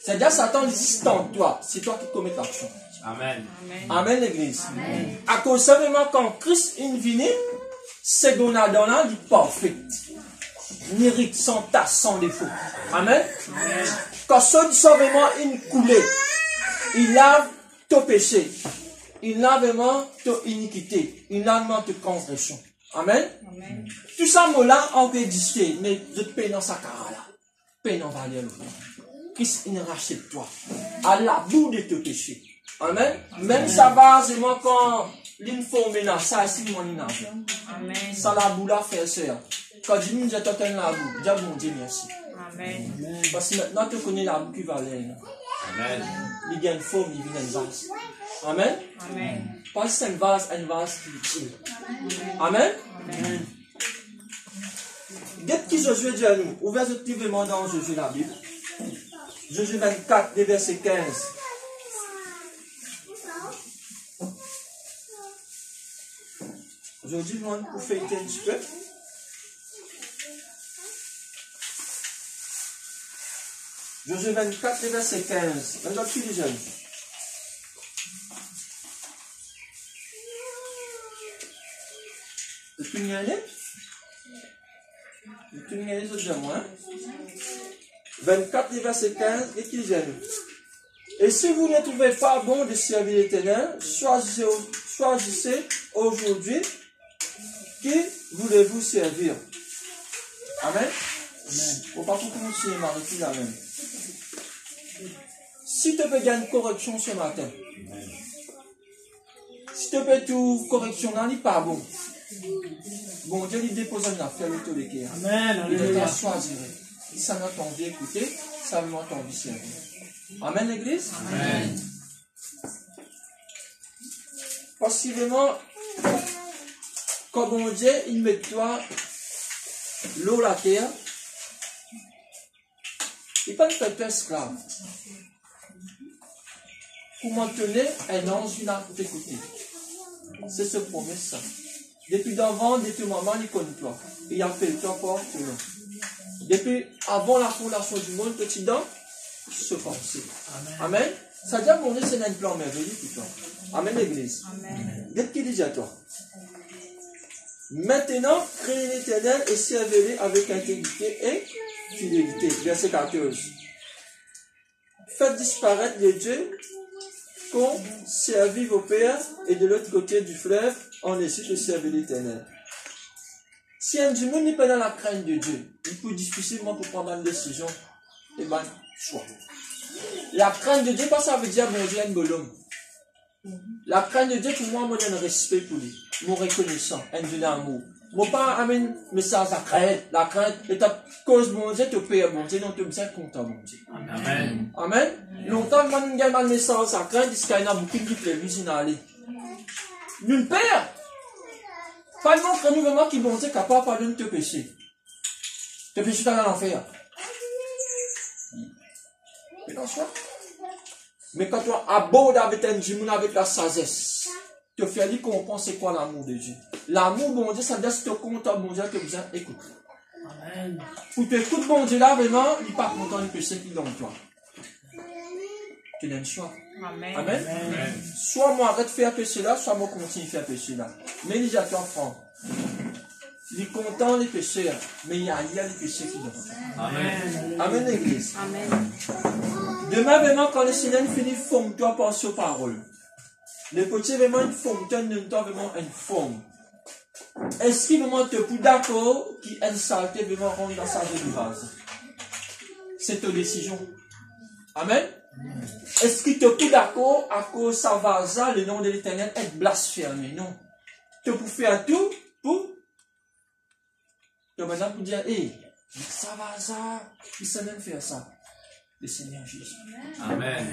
C'est-à-dire que Satan existe en toi. C'est toi qui commets l'action. Amen. Amen l'église. Amen. À cause simplement quand Christ est venu, c'est qu'on a dans là du parfait. Mérite sans tache, sans défaut. Amen. Amen. Quand ce sauvement une coulée, il lave ton péché. Il lave vraiment ton iniquité. Il lave vraiment ton transgression. Amen. Amen. Tout ça, là, on peut exister, mais je te paye dans sa cara là. Paye dans valeur. Christ, il rachète toi. À la bout de tes péchés. Amen. Amen. Même ça va, c'est moi quand l'informe là, ça c'est mon inage. Amen. Ça la boue là, frère, sœur. Quand je dis, j'ai totalement la boue, j'ai bon Dieu, merci. Amen. Parce que maintenant, tu connais la boue qui va aller. Amen. Il y a une forme, il vient une vase. Amen. Amen. Pas c'est une vase qui est. Amen. Amen. Qu'est-ce que Josué dit à nous? Ouvrez activement dans Josué la Bible. Josué 24, verset 15. Aujourd'hui, je demande pour fêter un petit peu. Josué 24, verset 15. Regarde qui les jeunes. Tu n'y allais? Tu n'y allais, autres moi. 24, verset 15, et qui les jeunes. Et si vous ne trouvez pas bon de servir l'Éternel, choisissez aujourd'hui qui voulez-vous servir. Amen. Amen. Faut pas commencer, Marie, Amen. Si tu peux gagner une correction ce matin, amen. Si tu peux tout correction, non, il n'est pas bon. Bon Dieu, il dépose une affaire de tous les cœurs. Amen. Il te choisirait. Si ça n'a pas envie d'écouter, ça n'a pas envie de servir. Amen, l'église? Amen. Possiblement, quand bon Dieu, il met toi l'eau, la terre, il peut te faire esclave. Pour maintenir un ange, il a t'écouter. C'est ce promesse, ça. Depuis d'avant, depuis maman, il connaît toi. Il a fait toi pour toi. Depuis avant la fondation du monde, petit dent, se penser. Amen. Ça veut dire que mon Dieu, c'est un plan merveilleux pour toi. Amen, l'église. Amen. Qu'est-ce qu'il dit à toi? Maintenant, créez l'Éternel et servez-le avec intégrité et fidélité. Verset 14. Faites disparaître les dieux qu'ont servi vos pères, et de l'autre côté du fleuve, en Égypte, de servir l'Éternel. Si un du monde n'est pas dans la crainte de Dieu, il peut difficilement pour prendre une décision, et ben, choix. La crainte de Dieu, pas ça veut dire mon Dieu est un bonhomme. La crainte de Dieu, pour moi, moi, j'ai un respect pour lui, mon reconnaissant, un Dieu d'amour. Mon père amène message la crainte, et ta cause, mon Dieu, te paye, mon Dieu, non, te bien content, mon Dieu. Amen. Amen. Longtemps, moi, je gagne un message à crainte, il y a beaucoup qui plaît, l'usine à aller. Nous, père, pas le monde renouvellement qui, mon Dieu, capable de pardonner tes péchés. Tes péchés, t'as dans l'enfer. Mais non, soit. Mais quand tu abordes avec un Dieu, avec la sagesse, tu fais lui comprendre c'est quoi l'amour de Dieu. L'amour, bon Dieu, ça veut dire que si tu es content, bon Dieu, que vous écoute. Amen. Pour tu écoutes, bon Dieu, là, vraiment, il n'est pas content du péché qui est dans toi. Tu l'aimes choix. Amen. Amen. Amen. Soit moi arrête de faire péché là, soit moi continue de faire péché là. Mais il y a ton frère. Il est content des péchés, mais il y a les péchés qui donnent. Amen. Amen, l'église. Amen. Demain, vraiment, quand le Seigneur finit, forme-toi par ses paroles. Le petit, vraiment, une forme, tu as vraiment une forme. Est-ce qu'il vraiment te pousse d'accord qu'une saleté vraiment rentre dans sa délivrance? C'est ta décision. Amen. Est-ce qu'il te pousse d'accord à cause ça va, ça, le nom de l'Éternel est blasphémé? Non. Tu peux faire tout pour. Tu maintenant pour dire, hé, ça va, ça, il sait même faire ça. Le Seigneur Jésus. Amen.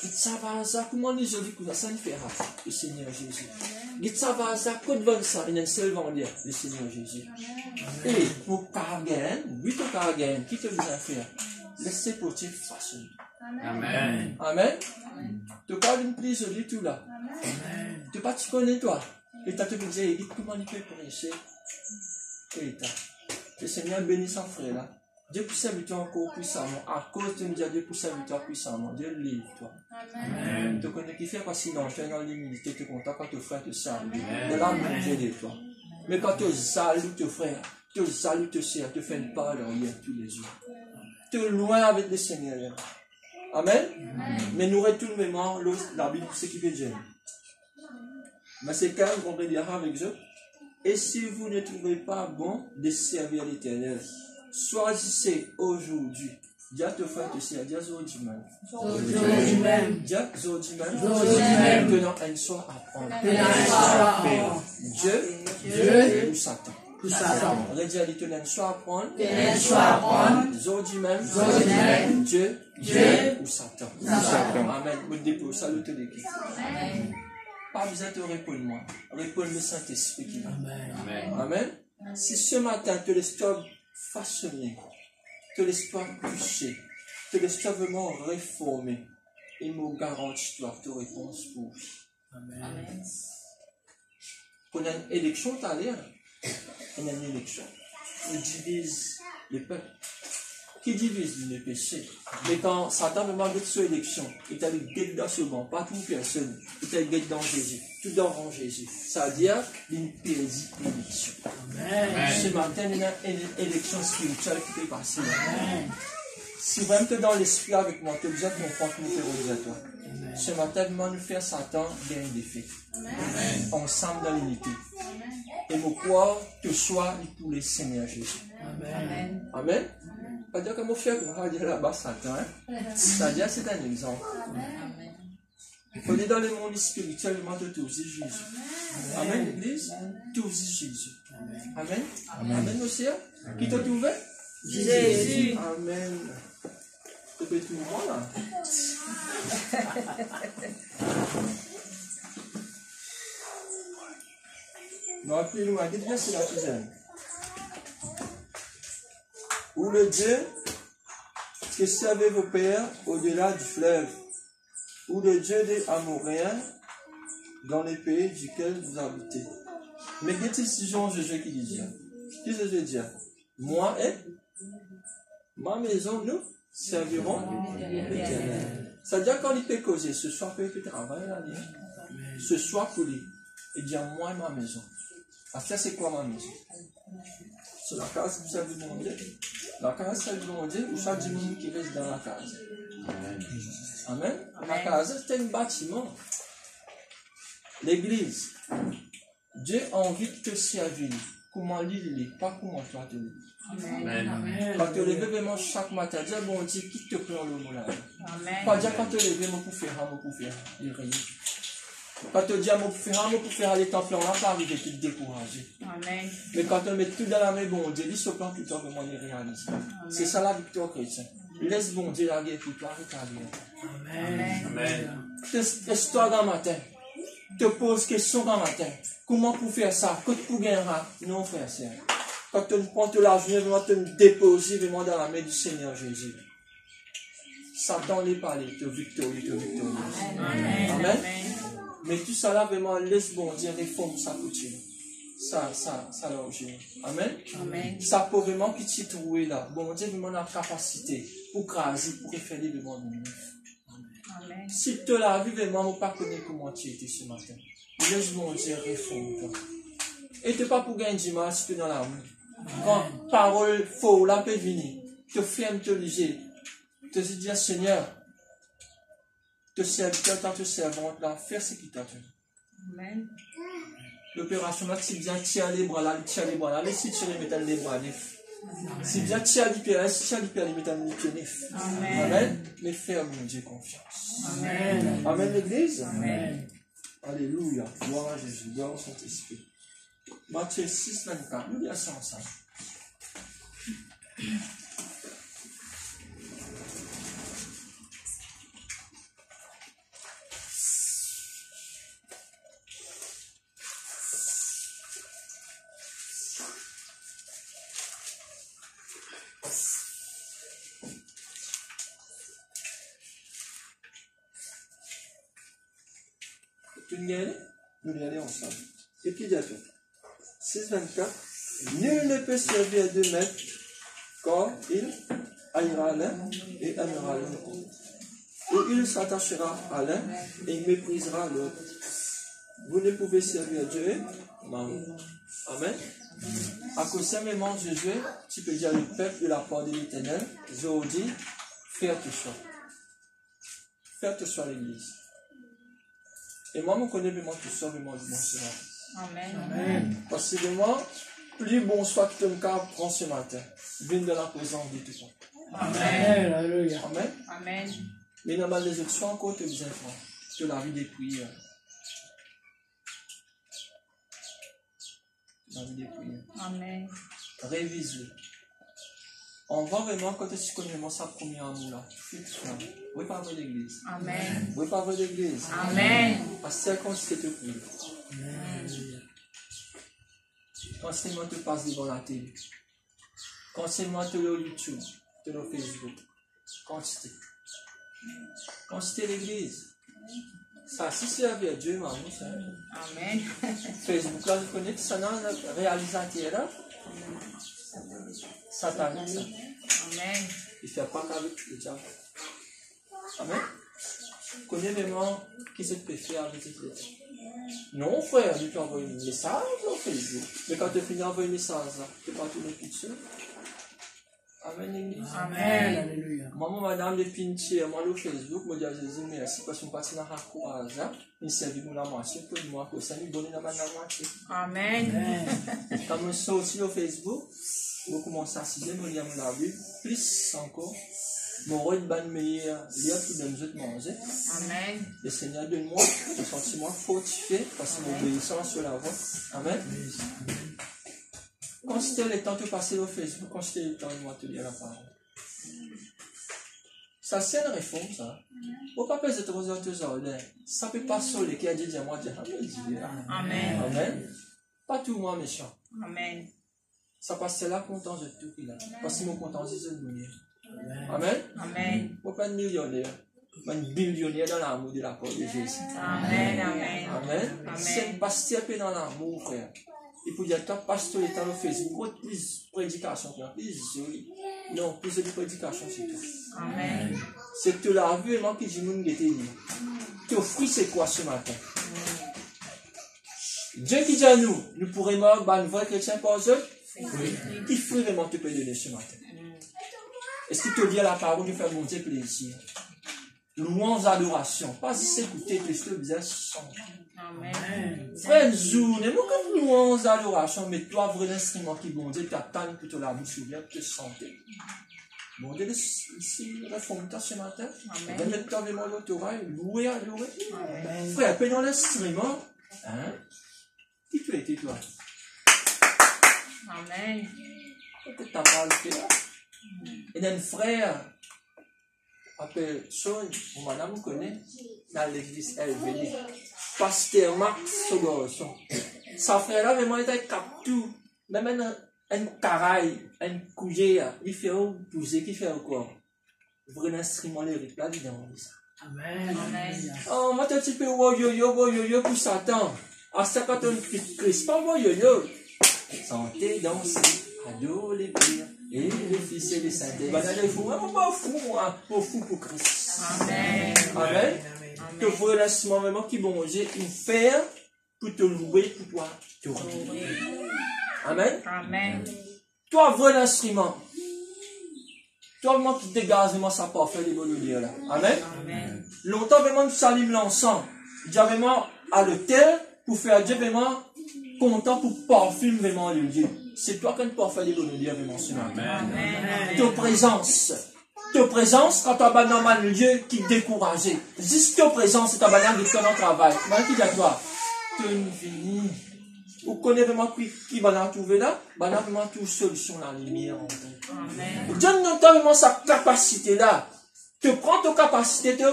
Ça va, ça, comment les gens disent ça ne fera le Seigneur Jésus. Ça va, ça, quand devant ça, il y a un seul vendeur, le Seigneur Jésus. Et pour cargain, oui, pour cargain, qui te vous a fait? Laissez pour te façonner. Amen. Amen. Tu parles d'une prise du tout là. Tu pas tu connais toi. Et tu as te dit, comment il peut prêcher. Et le Seigneur bénit son frère là. Dieu peut servir encore puissamment. À cause de Dieu, Dieu peut servir puissamment. Dieu livre toi. Amen. Tu connais qui fait parce que tu es dans l'humilité, tu es content quand ton frère te salue. De là, Dieu de toi. Mais quand tu salues ton frère, tu salues ton sœur, tu fais une parole en hier tous les jours. Tu es loin avec le Seigneur. Amen. Mais nous retournons la Bible, c'est qui fait Dieu. Mais c'est quand même qu'on peut dire avec eux. Et si vous ne trouvez pas bon de servir l'Éternel, choisissez aujourd'hui. Dia te frère te sert, dia aujourd'hui même. Dia aujourd'hui même. Tenant un soir à prendre. Dieu ou Satan. On a dit à l'éternel un soir à prendre. Aujourd'hui même. Dieu ou Satan. Amen. Vous dépôt, salut te l'équipe. Pas besoin de répondre moi. Répondre le Saint-Esprit qui va. Amen. Si ce matin tu laisses toi façonner, te laisse toi toucher, te laisse toi vraiment réformer, et me garantis toi ta réponse pour lui. Amen. Pour une élection, tu as l'air. On a une élection. On divise le peuple. Qui divise le péché? Mais quand Satan me demande de sur l'élection, il t'a dit guette dans ce banc, pas toute personne, il t'a dit guette dans Jésus, tout dans Jésus. Ça veut dire qu'il perdit l'élection. Ce matin, il y a une élection spirituelle qui peut passer. Si vraiment tu es dans l'esprit avec moi, tu es obligé de comprendre que nous faisons à toi. Ce matin, nous faire Satan bien défait. Ensemble dans l'unité. Et mon croire que soit pour le Seigneur Jésus. Amen. Amen. Pas dire que mon frère, on va dire là-bas Satan. Ça veut dire c'est un exemple. Il faut aller dans le monde spirituel, le monde de tous Jésus. Amen, l'église. Tous Jésus. Amen. Amen, monsieur. Qui t'a trouvé? Jésus. Amen. Tu peux tout le monde là. Non, plus loin, dites-moi c'est la cuisine. Ou le Dieu que servaient vos pères au-delà du fleuve, ou le Dieu des Amoréens dans les pays duquel vous habitez. Mais qu'est-ce que c'est Jésus qui disait? Qui Jésus dit? Moi et ma maison, nous servirons l'Éternel. C'est-à-dire quand il peut causer, ce soir peut travailler là, ce soir pour lui, il dit moi et ma maison. Après, c'est quoi ma maison? C'est la case du service du monde. La case, c'est le monde, ou chaque monde qui reste dans la case. Amen. La case, c'est un bâtiment. L'église. Dieu a envie de te servir. Comment l'île, pas comment toi te lever. Amen. Quand te lever vraiment chaque matin, Dieu bon Dieu qui te prend le monde là. Pas dire quand te lever, moi pour faire, il rien. Quand te dis moi pour faire les temps plein, on va pas arriver à te décourager. Amen. Mais quand on met tout dans la main, bon Dieu, il se plan que toi vraiment les réaliser. C'est ça la victoire chrétienne. Laisse bon Dieu la guerre pour toi, arrête la guerre. Amen. Amen. Teste-toi dans le matin. Te pose question dans le matin. Comment pour faire ça? Que pour gagner? Non, frère, c'est. Quand tu prends de l'argent, vraiment te déposer vraiment dans la main du Seigneur Jésus. Satan les parler, te victorieux. Amen. Amen. Mais tout ça là, vraiment, laisse bon Dieu réforme ça coutume. Ça l'origine. Amen. Amen. Ça peut vraiment que tu trouves là. Bon Dieu vraiment la capacité pour craser, pour faire les demandes de nous. Amen. Si tu l'as vu vraiment, on ne pas connaître comment tu étais ce matin. Laisse mon Dieu réforme. Et tu n'es pas pour gagner du mal si tu es dans la rue. Quand parole faux, là peut venir, te ferme, te liger, te dire Seigneur, te serviteur, te servante, là, faire ce qu'il t'a dit. Amen. L'opération là, si bien tire les bras là, laisse tirer les bras neufs. Si bien tire les pieds là, si tire les pieds, mettre les pieds neufs. Amen. Mais faire mon Dieu confiance. Amen. Amen l'église. Amen. Alléluia. Gloire à Jésus. Gloire au Saint-Esprit. Matthieu 6, 24. Nous lisons ça ensemble. Nous y allons ensemble. Et puis, 6, 24. Nul ne peut servir deux maîtres, car il haïra l'un et aimera l'autre. Ou il s'attachera à l'un et méprisera l'autre. Vous ne pouvez servir Dieu et Maman. Amen. À cause simplement de Jésus, tu peux dire le peuple de la part de l'Éternel, je vous dis, faire tes choix. Faire tes choix à l'église. Et moi, je connais vraiment tout ça, vraiment, du bon cela. Amen. Amen. Parce que vraiment, plus bon soit que tu me prends ce matin, viens de la présence de tout ça. Amen. Alléluia. Amen. Amen. Mais normalement, les autres soient encore te besoin de la vie des prières. La vie des prières. Amen. Révise-le. On voit vraiment quand tu connais vraiment sa première amour là. Fixe-toi. Oui, pas vers l'église. Amen. Oui, pas vers l'église. Amen. Parce que c'est quand tu te pries. Quand seulement tu passes devant la télé. Quand seulement tu es au YouTube, tu es au Facebook. Quand tu es l'église. Ça, si c'est avec Dieu, maman, ça. Amen. Facebook là, je connais, ça n'a réalisateur là. Satan, ça. Amen. Il ne fait pas qu'avec le diable. Amen. Connais vraiment qui se peut faire avec le diable. Non, frère, tu peux envoyer un message sur Facebook. Mais quand tu finis d'envoyer un message, tu ne peux pas tourner tout seul. Amen, l'église. Amen. Alléluia. Maman, madame, les pintiers, moi, le Facebook, me dit à Jésus, merci parce que je suis dans le courage. Il servi pour la moitié, pour moi, que ça lui donne la moitié. Amen. Quand je sors aussi au Facebook, je commence à s'assiser, je lis la Bible, plus encore, je rôle de meilleur lire tout de nous manger. Amen. Le Seigneur donne-moi le sentiment fortifié parce que m'obéissant sur la voie. Amen. Quand c'était le temps de passer au Facebook, quand c'était le temps de te lire la parole. Ça, c'est une réforme, ça. Au pas peser 3 heures, 2 heures. Ça peut pas sauver qui a dit à moi, Amen. Amen. Pas tout le monde méchant. Amen. Ça passe là content de tout qu'il a. Parce que mon content c'est de nous. Amen. Amen. Faut pas de millionnaire. Mais un billionnaire dans l'amour de la parole de Jésus. Amen. Amen. Amen. C'est un pasteur dans l'amour, frère. Il faut dire, toi, pasteur, est dans le Facebook, plus prédication, plus joli. Non, plus de prédication, c'est tout. Amen. C'est que tu l'as vu et moi qui dis, nous, tu offres, c'est quoi ce matin? Dieu qui dit à nous, nous pourrions avoir un vrai chrétien par eux. Qui vraiment te peut donner ce matin? Est-ce qu'il te dit à la parole de faire monter plaisir? Louange, adoration. Pas juste écouter, tu te disais son. Amen. Frère Zou, n'est-ce pas comme louange, adoration, mais toi, vrai instrument qui bon Dieu t'attend pour te la bouche ouverte, te santé. Bon Dieu, ici, réforme-toi ce matin. Remets-toi vraiment l'autre oreille, louer, adorer. Frère, prenons l'instrument. Hein? Qui tu étais, toi? Amen. Peut-être ta parole qui est là. Et un frère, appelé Son, ou madame vous connaît, dans l'église LVD, pasteur Marc Sogorson. Sa frère là, vraiment, il était captou. Même un caraï, un couillé, il fait un pousser, qui fait quoi? Vrai instrument lyrique là, il dit ça. Amen. Oh, moi, tu peux yo pour Satan. À ça, quand on Christ, pas yo. Santé, danser, adorer, prier. Et le Fils et le Saint-Esprit. Il faut un fou pour Christ. Amen. Amen. Que vous l'instrument vraiment qui bon Dieu nous faire pour te louer, pour toi te louer. Amen. Amen. Toi, vrai l'instrument. Toi, vraiment qui dégage vraiment sa parfait de bonne dire là. Amen. Amen. Longtemps vraiment nous saluons l'encens. Dieu vraiment à l'autel pour faire Dieu vraiment content pour parfumer vraiment le Dieu. C'est toi qui ne peux faire des bonnes dire vraiment ce matin. Amen. Ta présence, quand tu as dans un lieu qui est découragé. Juste ta présence, c'est ta banane de faire ton travail. Mais qui dit à toi? Tu es fini. Vous connaissez vraiment qui va la trouver là? Va vraiment trouver solution dans la lumière. Amen. Dieu nous donne vraiment sa capacité là. Tu prends ta capacité de.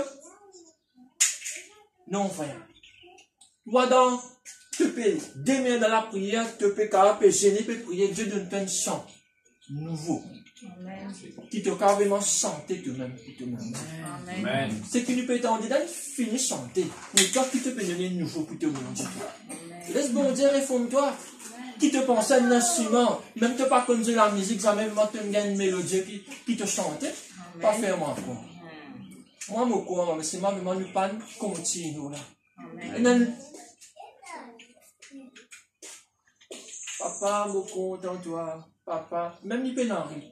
Non, frère. Toi, dans. Tu peux démarrer dans la prière, tu peux carrément gêner, tu peux prier. Dieu donne un chant nouveau. Amen. Qui te carrément chanter toi-même. Amen. C'est que nous peut t'en dire, finis chanter. Mais toi qui te peux donner nouveau pour te manger. Laisse bon Dieu, réforme-toi. Qui te pense à un instrument, même tu n'as pas connu la musique, ça même tu as une mélodie qui te chante. Pas faire moi quoi. Moi, mon quoi, mais c'est moi, vraiment, nous pas continue là. Amen. Papa, me content toi. Papa, même il peut en rire.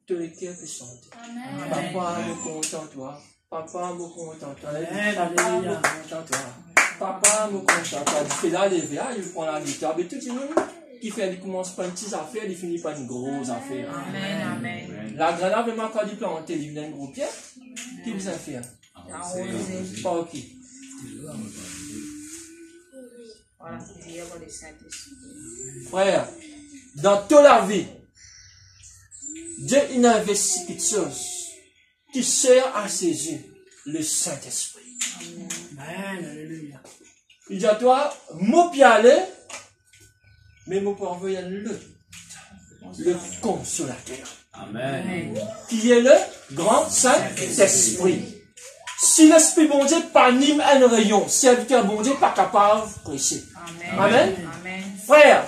Te les cœurs peut chanter. Papa, me content toi. Papa, me content toi. Papa, me content toi. Papa, me content toi. Il fait la lever, il prend la guitare. Mais tout le monde qui fait, il commence par une petite affaire, il finit par une grosse affaire. Amen. La grenade, vraiment, quand il plante, il vient un gros pierre. Qui vous a fait? Pas ok. Frère, dans toute la vie, Dieu il a investi quelque chose qui sert à ses yeux, le Saint-Esprit. Amen. Il dit à toi, mon pied aller, mais mon pauvre envoyer le consolateur. Amen. Qui est le grand Saint-Esprit. Si l'Esprit bon Dieu panime un rayon, serviteur bon Dieu pas capable de prêcher. Amen. Frère,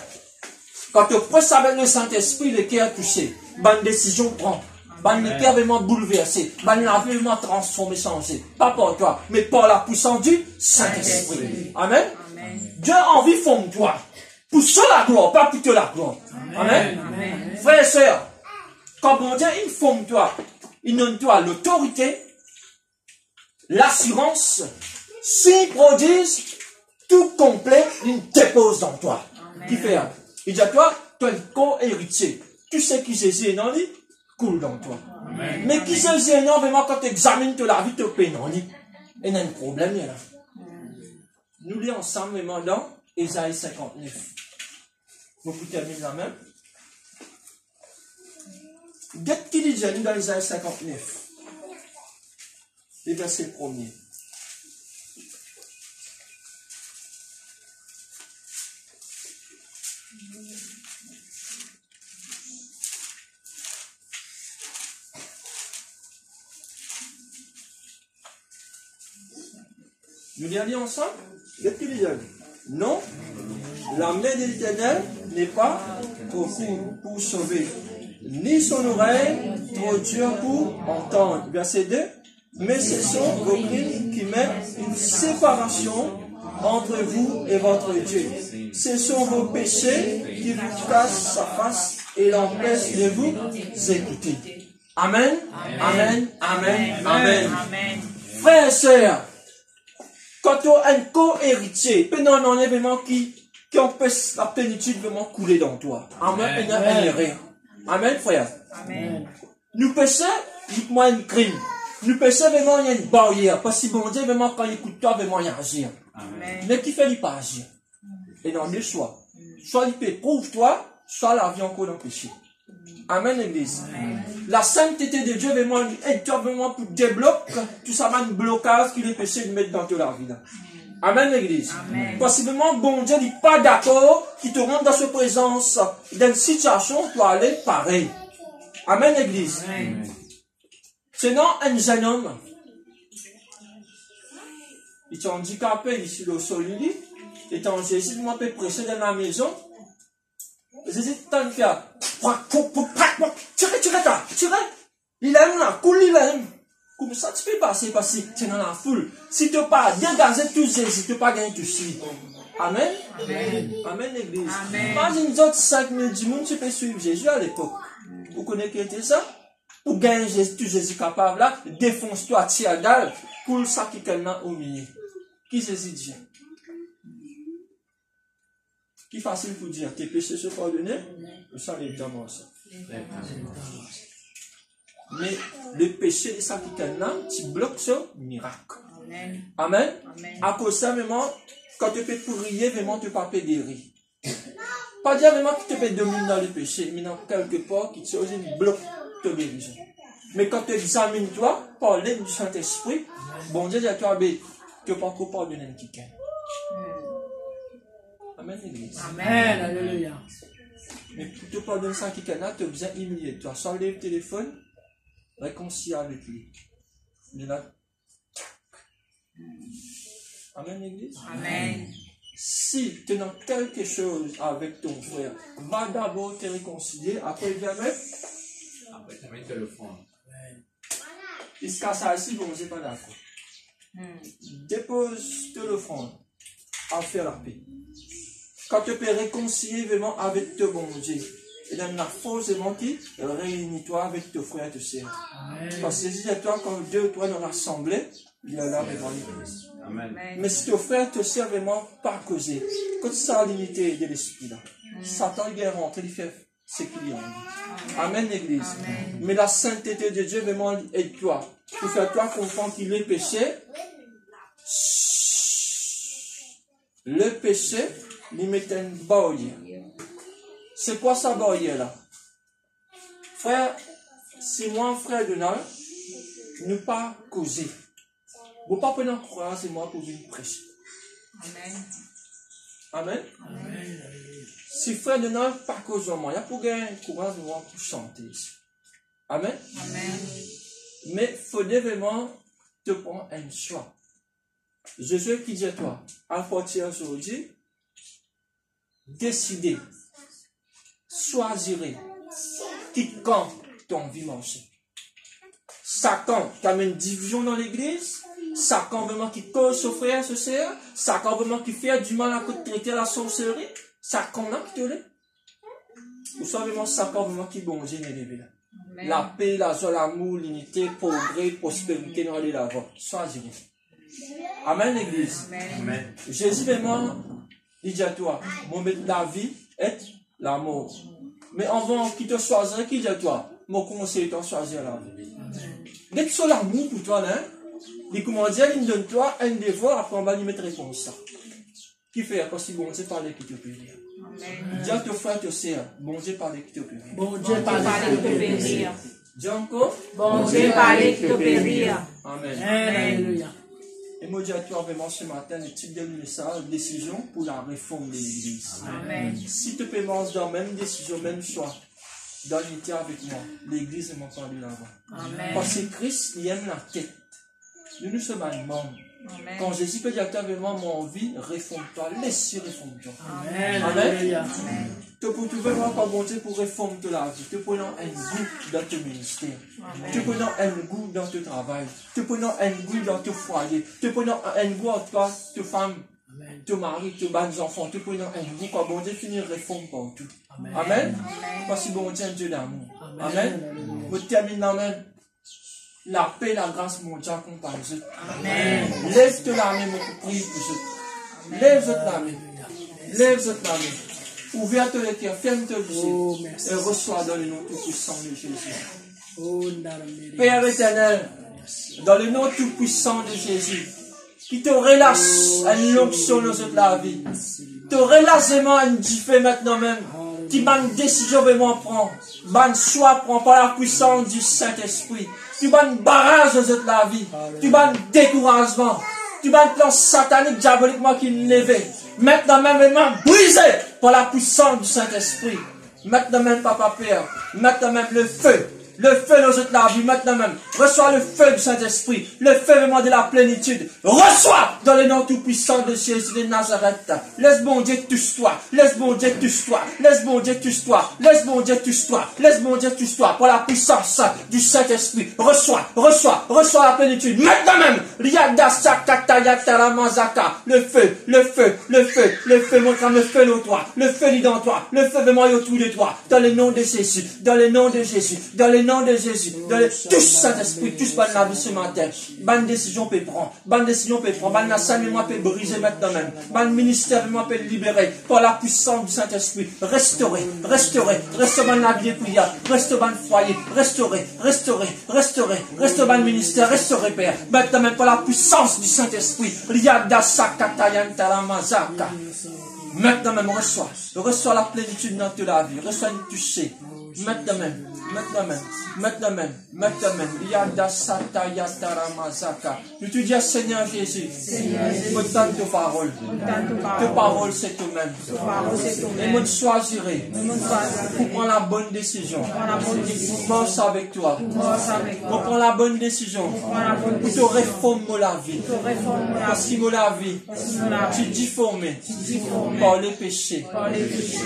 quand tu prêches avec le Saint-Esprit, le cœur touché, bonne décision prend. Bonne le cœur vraiment bouleversé, bonne la vie vraiment transformé, changé. Pas par toi, mais par la puissance du Saint-Esprit. Amen. Dieu a envie de former toi. Pour ça la gloire, pas pour te la gloire. Amen. Frère et sœur, quand bon Dieu il forme toi, il donne toi l'autorité, l'assurance, s'il produise tout complet, il dépose dans toi. Qui fait? Il dit à toi, tu es un co-héritier. Tout ce qui Jésus est dans lui, coule dans toi. Amen. Mais qui Jésus est dans vraiment quand tu examines la vie, tu peines dans lui. Il y a un problème là. Nous lisons ensemble vraiment dans Ésaïe 59. Vous pouvez terminer la même. Dès qu'il dit nous dans Ésaïe 59. Les versets premiers. Nous lisons ensemble. Qu'est-ce qu'il dit? Non, la main de l'Éternel n'est pas trop courte pour sauver, ni son oreille trop dure pour entendre. Verset 2. Mais ce sont vos crimes qui mettent une séparation entre vous et votre Dieu. Ce sont vos péchés qui qui vous cache sa face et l'empêche de vous écouter. Amen. Amen. Amen. Amen. Frères et sœurs, quand tu as un co-héritier, puis non, on est vraiment qui empêche la plénitude vraiment couler dans toi. Amen. Il y a un rien. Amen, frère. Amen. Nous péchons, dites-moi une crime. Nous péchons vraiment, il y a une barrière. Parce que bon Dieu, vraiment, quand il écoute toi, vraiment, il agir. Mais qui fait, il pas agir. Et dans deux choix. Soit il peut prouve-toi, soit la vie encore dans le péché. Amen, l'église. La sainteté de Dieu, vraiment, aide-toi vraiment pour débloquer tout ça, un blocage qu'il est péché de mettre dans toute la vie. Amen, l'église. Possiblement, bon Dieu n'est pas d'accord qu'il te rende dans sa présence dans une situation où tu vas aller pareil. Amen, l'église. Sinon, un jeune homme, il est handicapé ici au sol, il est en Jésus, moi, peut prêcher dans la maison. Jésus, t'as le faire. Tirez. Il aime là, cool, il aime. Comme ça, tu peux passer parce que tu es dans la foule. Si tu n'as pas dégagé tout Jésus, tu n'as pas gagné tout suite. Amen. Amen, l'église. Imagine les autres 5000 du monde, tu peux suivre Jésus à l'époque. Vous connaissez qui était ça? Pour gagner Jésus capable là, défonce-toi, tire à dalle, pour ça qui est au milieu. Qui Jésus dit? Qui facile pour dire, tes péchés sont pardonnés? Ça, évidemment, ça. Mais le péché, c'est ça qui est là, tu bloques ce miracle. Amen. À cause de ça, vraiment, quand tu peux prier, vraiment, tu ne peux pas guérir. Pas dire vraiment que tu peux dominer dans le péché, mais dans quelque part, qui te bloque ta guérison. Mais quand tu examines toi, par l'aide du Saint-Esprit, bon Dieu dit à toi, tu ne peux pas pardonner quelqu'un. Amen, l'église. Amen. Alléluia. Mais pour te pardonner ça, quelqu'un, tu as besoin d'humilier. Tu as sorti le téléphone, réconcilier avec lui. Mais là, amen, l'église. Amen. Si tu as quelque chose avec ton frère, va d'abord te réconcilier, après viens mettre. Après, tu mets le front. Jusqu'à ça ici, bon, je n'ai pas d'accord. Dépose te le front à faire la paix. Quand tu peux réconcilier vraiment avec ton bon Dieu, il y a une force vraiment qui réunit-toi avec ton frère et tes sœurs. Parce que si toi, quand deux ou trois dans l'assemblée, il y a là devant l'église. Mais si ton frère te sert vraiment pas causé, quand ça a l'unité de l'esprit là, Satan il est rentré, il fait ce qu'il y a. Amen, l'église. Mais la sainteté de Dieu vraiment aide-toi. Pour faire toi comprendre qu'il est péché. Le péché, il met une barrière. C'est quoi sa barrière là? Frère, si moi, frère de Nal, ne pas causer. Vous ne pouvez pas croire, c'est moi pour une prêche. Amen. Amen. Si frère de Nal, pas cause moi, il y a pour gagner courage de moi pour chanter ici. Amen. Amen. Mais il faut vraiment te prendre un choix. Jésus qui dit à toi, à partir d'aujourd'hui, décidez, choisirez, quiconque ton vie marcher. Satan qui amène division dans l'église, Satan vraiment qui cause son frère, ce sœur, Satan vraiment qui fait du mal à traiter la sorcellerie, Satan là qui te l'est. Vous savez vraiment Satan vraiment qui bon Dieu n'est levé là. La paix, la joie, l'amour, l'unité, progrès, prospérité, nous allons l'avant. Choisirez. Amen, l'église. Amen. Jésus vraiment, il dit à toi, mon maître de la vie est la mort. Mais avant qu'il te choisisse, qui dit à toi, mon conseil est de choisir la vie. Dès que tu l'amour pour toi, là, il comment dire, il donne toi un devoir, après on va lui mettre réponse ça. Qui fait, parce que bon Dieu parle qui te peut dire. Dis à ton frère, te sert, bon Dieu parle qui te peut dire. Bon Dieu parle qui te peut dire. Dis encore, bon Dieu parle qui te peut dire. Amen. Alléluia. Et moi, je dis à toi vraiment ce matin, le titre de message, décision pour la réforme de l'Église. Amen. Si tu peux manger dans la même décision, même choix, dans l'unité avec moi, l'Église ne m'a pas de l'avant. Parce que Christ, il aime la tête. Nous sommes un membre. Quand Jésus peut dire à toi vraiment mon vie, réforme-toi, laisse-le réforme-toi. Amen. Amen. Tu peux trouver vraiment pas bon Dieu pour réformer ta vie. Tu peux avoir un goût dans ton ministère. Tu peux avoir un goût dans ton travail. Tu peux avoir un goût dans ton foyer. Tu peux avoir un goût en toi, ta femme. Ton mari, tes bonnes enfants, tu peux nous aider. Quoi, bon Dieu, finir réforme pour tout. Amen. Merci, bon Dieu, Dieu d'amour. Amen. Vous terminez, amen. La paix, la grâce mondiale qu'on parle. Amen. Lève-toi la main, mon prie pour eux. Lève-toi la main. Lève-toi la main. Ouvre-toi les cœurs, ferme-toi les yeux. Et reçois dans le nom tout-puissant de Jésus. Père éternel, dans le nom tout-puissant de Jésus, qui te relâche à une onction dans la vie. Te relâche à une diffé maintenant même. Qui bonne décision vraiment prend. Bonne choix prend par la puissance du Saint-Esprit. Tu bonne barrage dans la vie. Tu bonne découragement. Tu bonne plan satanique, diaboliquement qui levé. Maintenant même vraiment brisé par la puissance du Saint-Esprit. Maintenant même Papa Père. Maintenant même le feu. Le feu dans la vie, maintenant même. Reçois le feu du Saint-Esprit. Le feu vraiment de la plénitude. Reçois dans le nom tout-puissant de Jésus de Nazareth. Laisse bon Dieu touche-toi. Laisse bon Dieu touche-toi. Laisse bon Dieu touche-toi. Laisse bon Dieu touche-toi. Laisse bon Dieu touche-toi. Pour la puissance du Saint-Esprit. Reçois la plénitude. Maintenant même. Le feu, le feu, le feu, le feu, montre le feu dans toi. Le feu dit dans toi. Le feu vraiment autour de toi. Dans le nom de Jésus. Dans le nom de Jésus. Dans le nom de Jésus, touche Saint-Esprit, touche pas la vie ce matin. Bonne décision peut prendre, bonne décision peut prendre, bonne nation moi peut briser maintenant même, bonne ministère moi peut libérer par la puissance du Saint-Esprit. Restaurer la vie de prière, restaurer le foyer, restaurer le ministère, restaurer Père. Maintenant même par la puissance du Saint-Esprit. Maintenant même reçois la plénitude dans toute la vie, reçois une toucher. Maintenant même. Nous te disons Seigneur Jésus, autant de paroles. Tes paroles c'est toi-même. Et moi je choisirai pour prendre la bonne décision. Pour marcher avec toi. Pour prendre la bonne décision. Pour te réformer la vie. Parce que la vie, tu difformé par les péchés.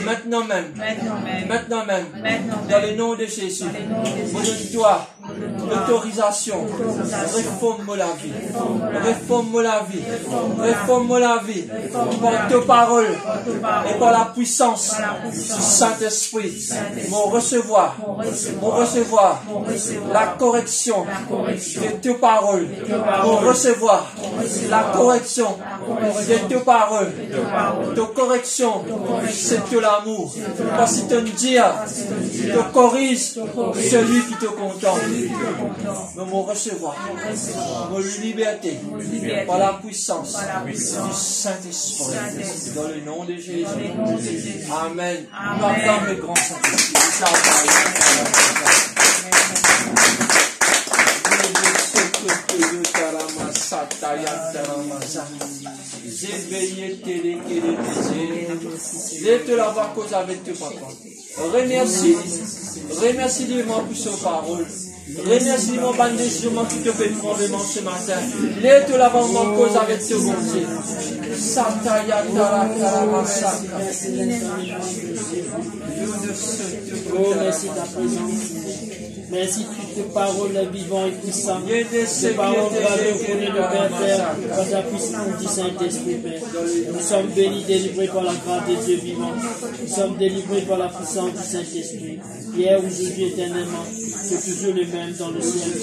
Maintenant même. Dans le nom de Jésus, donne-toi l'autorisation. Réforme la vie. Réforme la vie. Par tes paroles et par la puissance du Saint-Esprit. Mon recevoir la correction de tes paroles. Mon recevoir la correction de tes paroles. Ta correction, c'est de l'amour. Parce que tu dis, te corrige celui qui te contente. Mais mon recevoir, mon liberté, par la puissance du Saint-Esprit. Dans le nom de Jésus. Amen. Nous acclamons le grand Saint-Esprit. Lève-toi la voix cause avec tes papa. Remercie Dieu pour son parole. Remercie mon bande de Dieu qui te fait probablement ce matin. Lève-toi la voix cause avec tes bon Dieu. Oh, merci ta présence. Merci pour tes paroles vivantes et puissantes. Tes paroles radiophoniques de Père, par ta puissance du Saint-Esprit, Père. Nous sommes bénis, délivrés par la grâce de Dieu vivant. Nous sommes délivrés par la puissance du Saint-Esprit. Hier, aujourd'hui, éternellement, c'est toujours le même dans le ciel.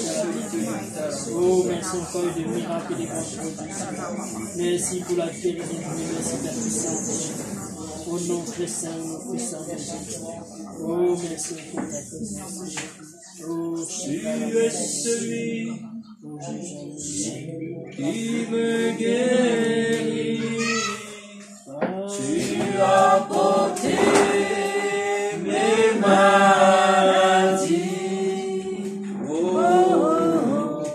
Oh, merci encore de miracles et de grandes. Merci pour la fidélité, merci de la puissance. Au nom très saint, au nom puissant de Jésus. Oh, merci pour ta présence. Oh, tu es celui qui me guérit. Tu as porté mes maladies. Oh,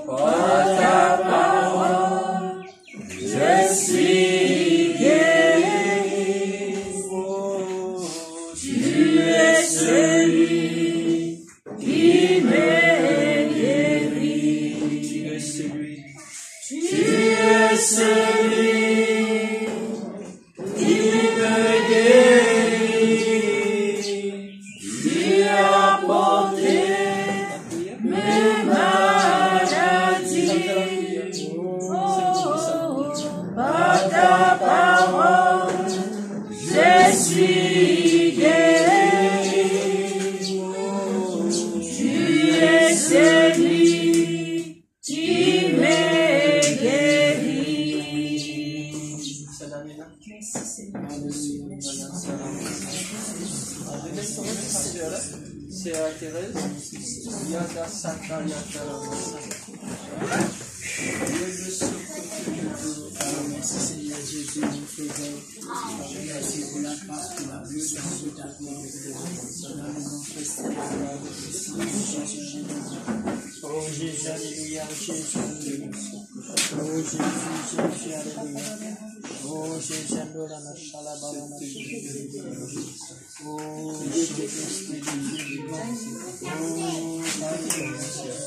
par ta parole, je suis guéri. Oh, tu es celui qui me guérit. Tu es celui qui me guérit. Tu as porté mes maladies. Oh, par ta parole. C'est à Thérèse. Yada Saka Yada Merci Seigneur Jésus, nous faisons. Merci pour la grâce, pour la vie de ta gloire. Oh Jésus, alléluia, Jésus, alléluia. Oh Jésus, Jésus, alléluia. Oh Jésus, alléluia, oh Jésus, alléluia. Oh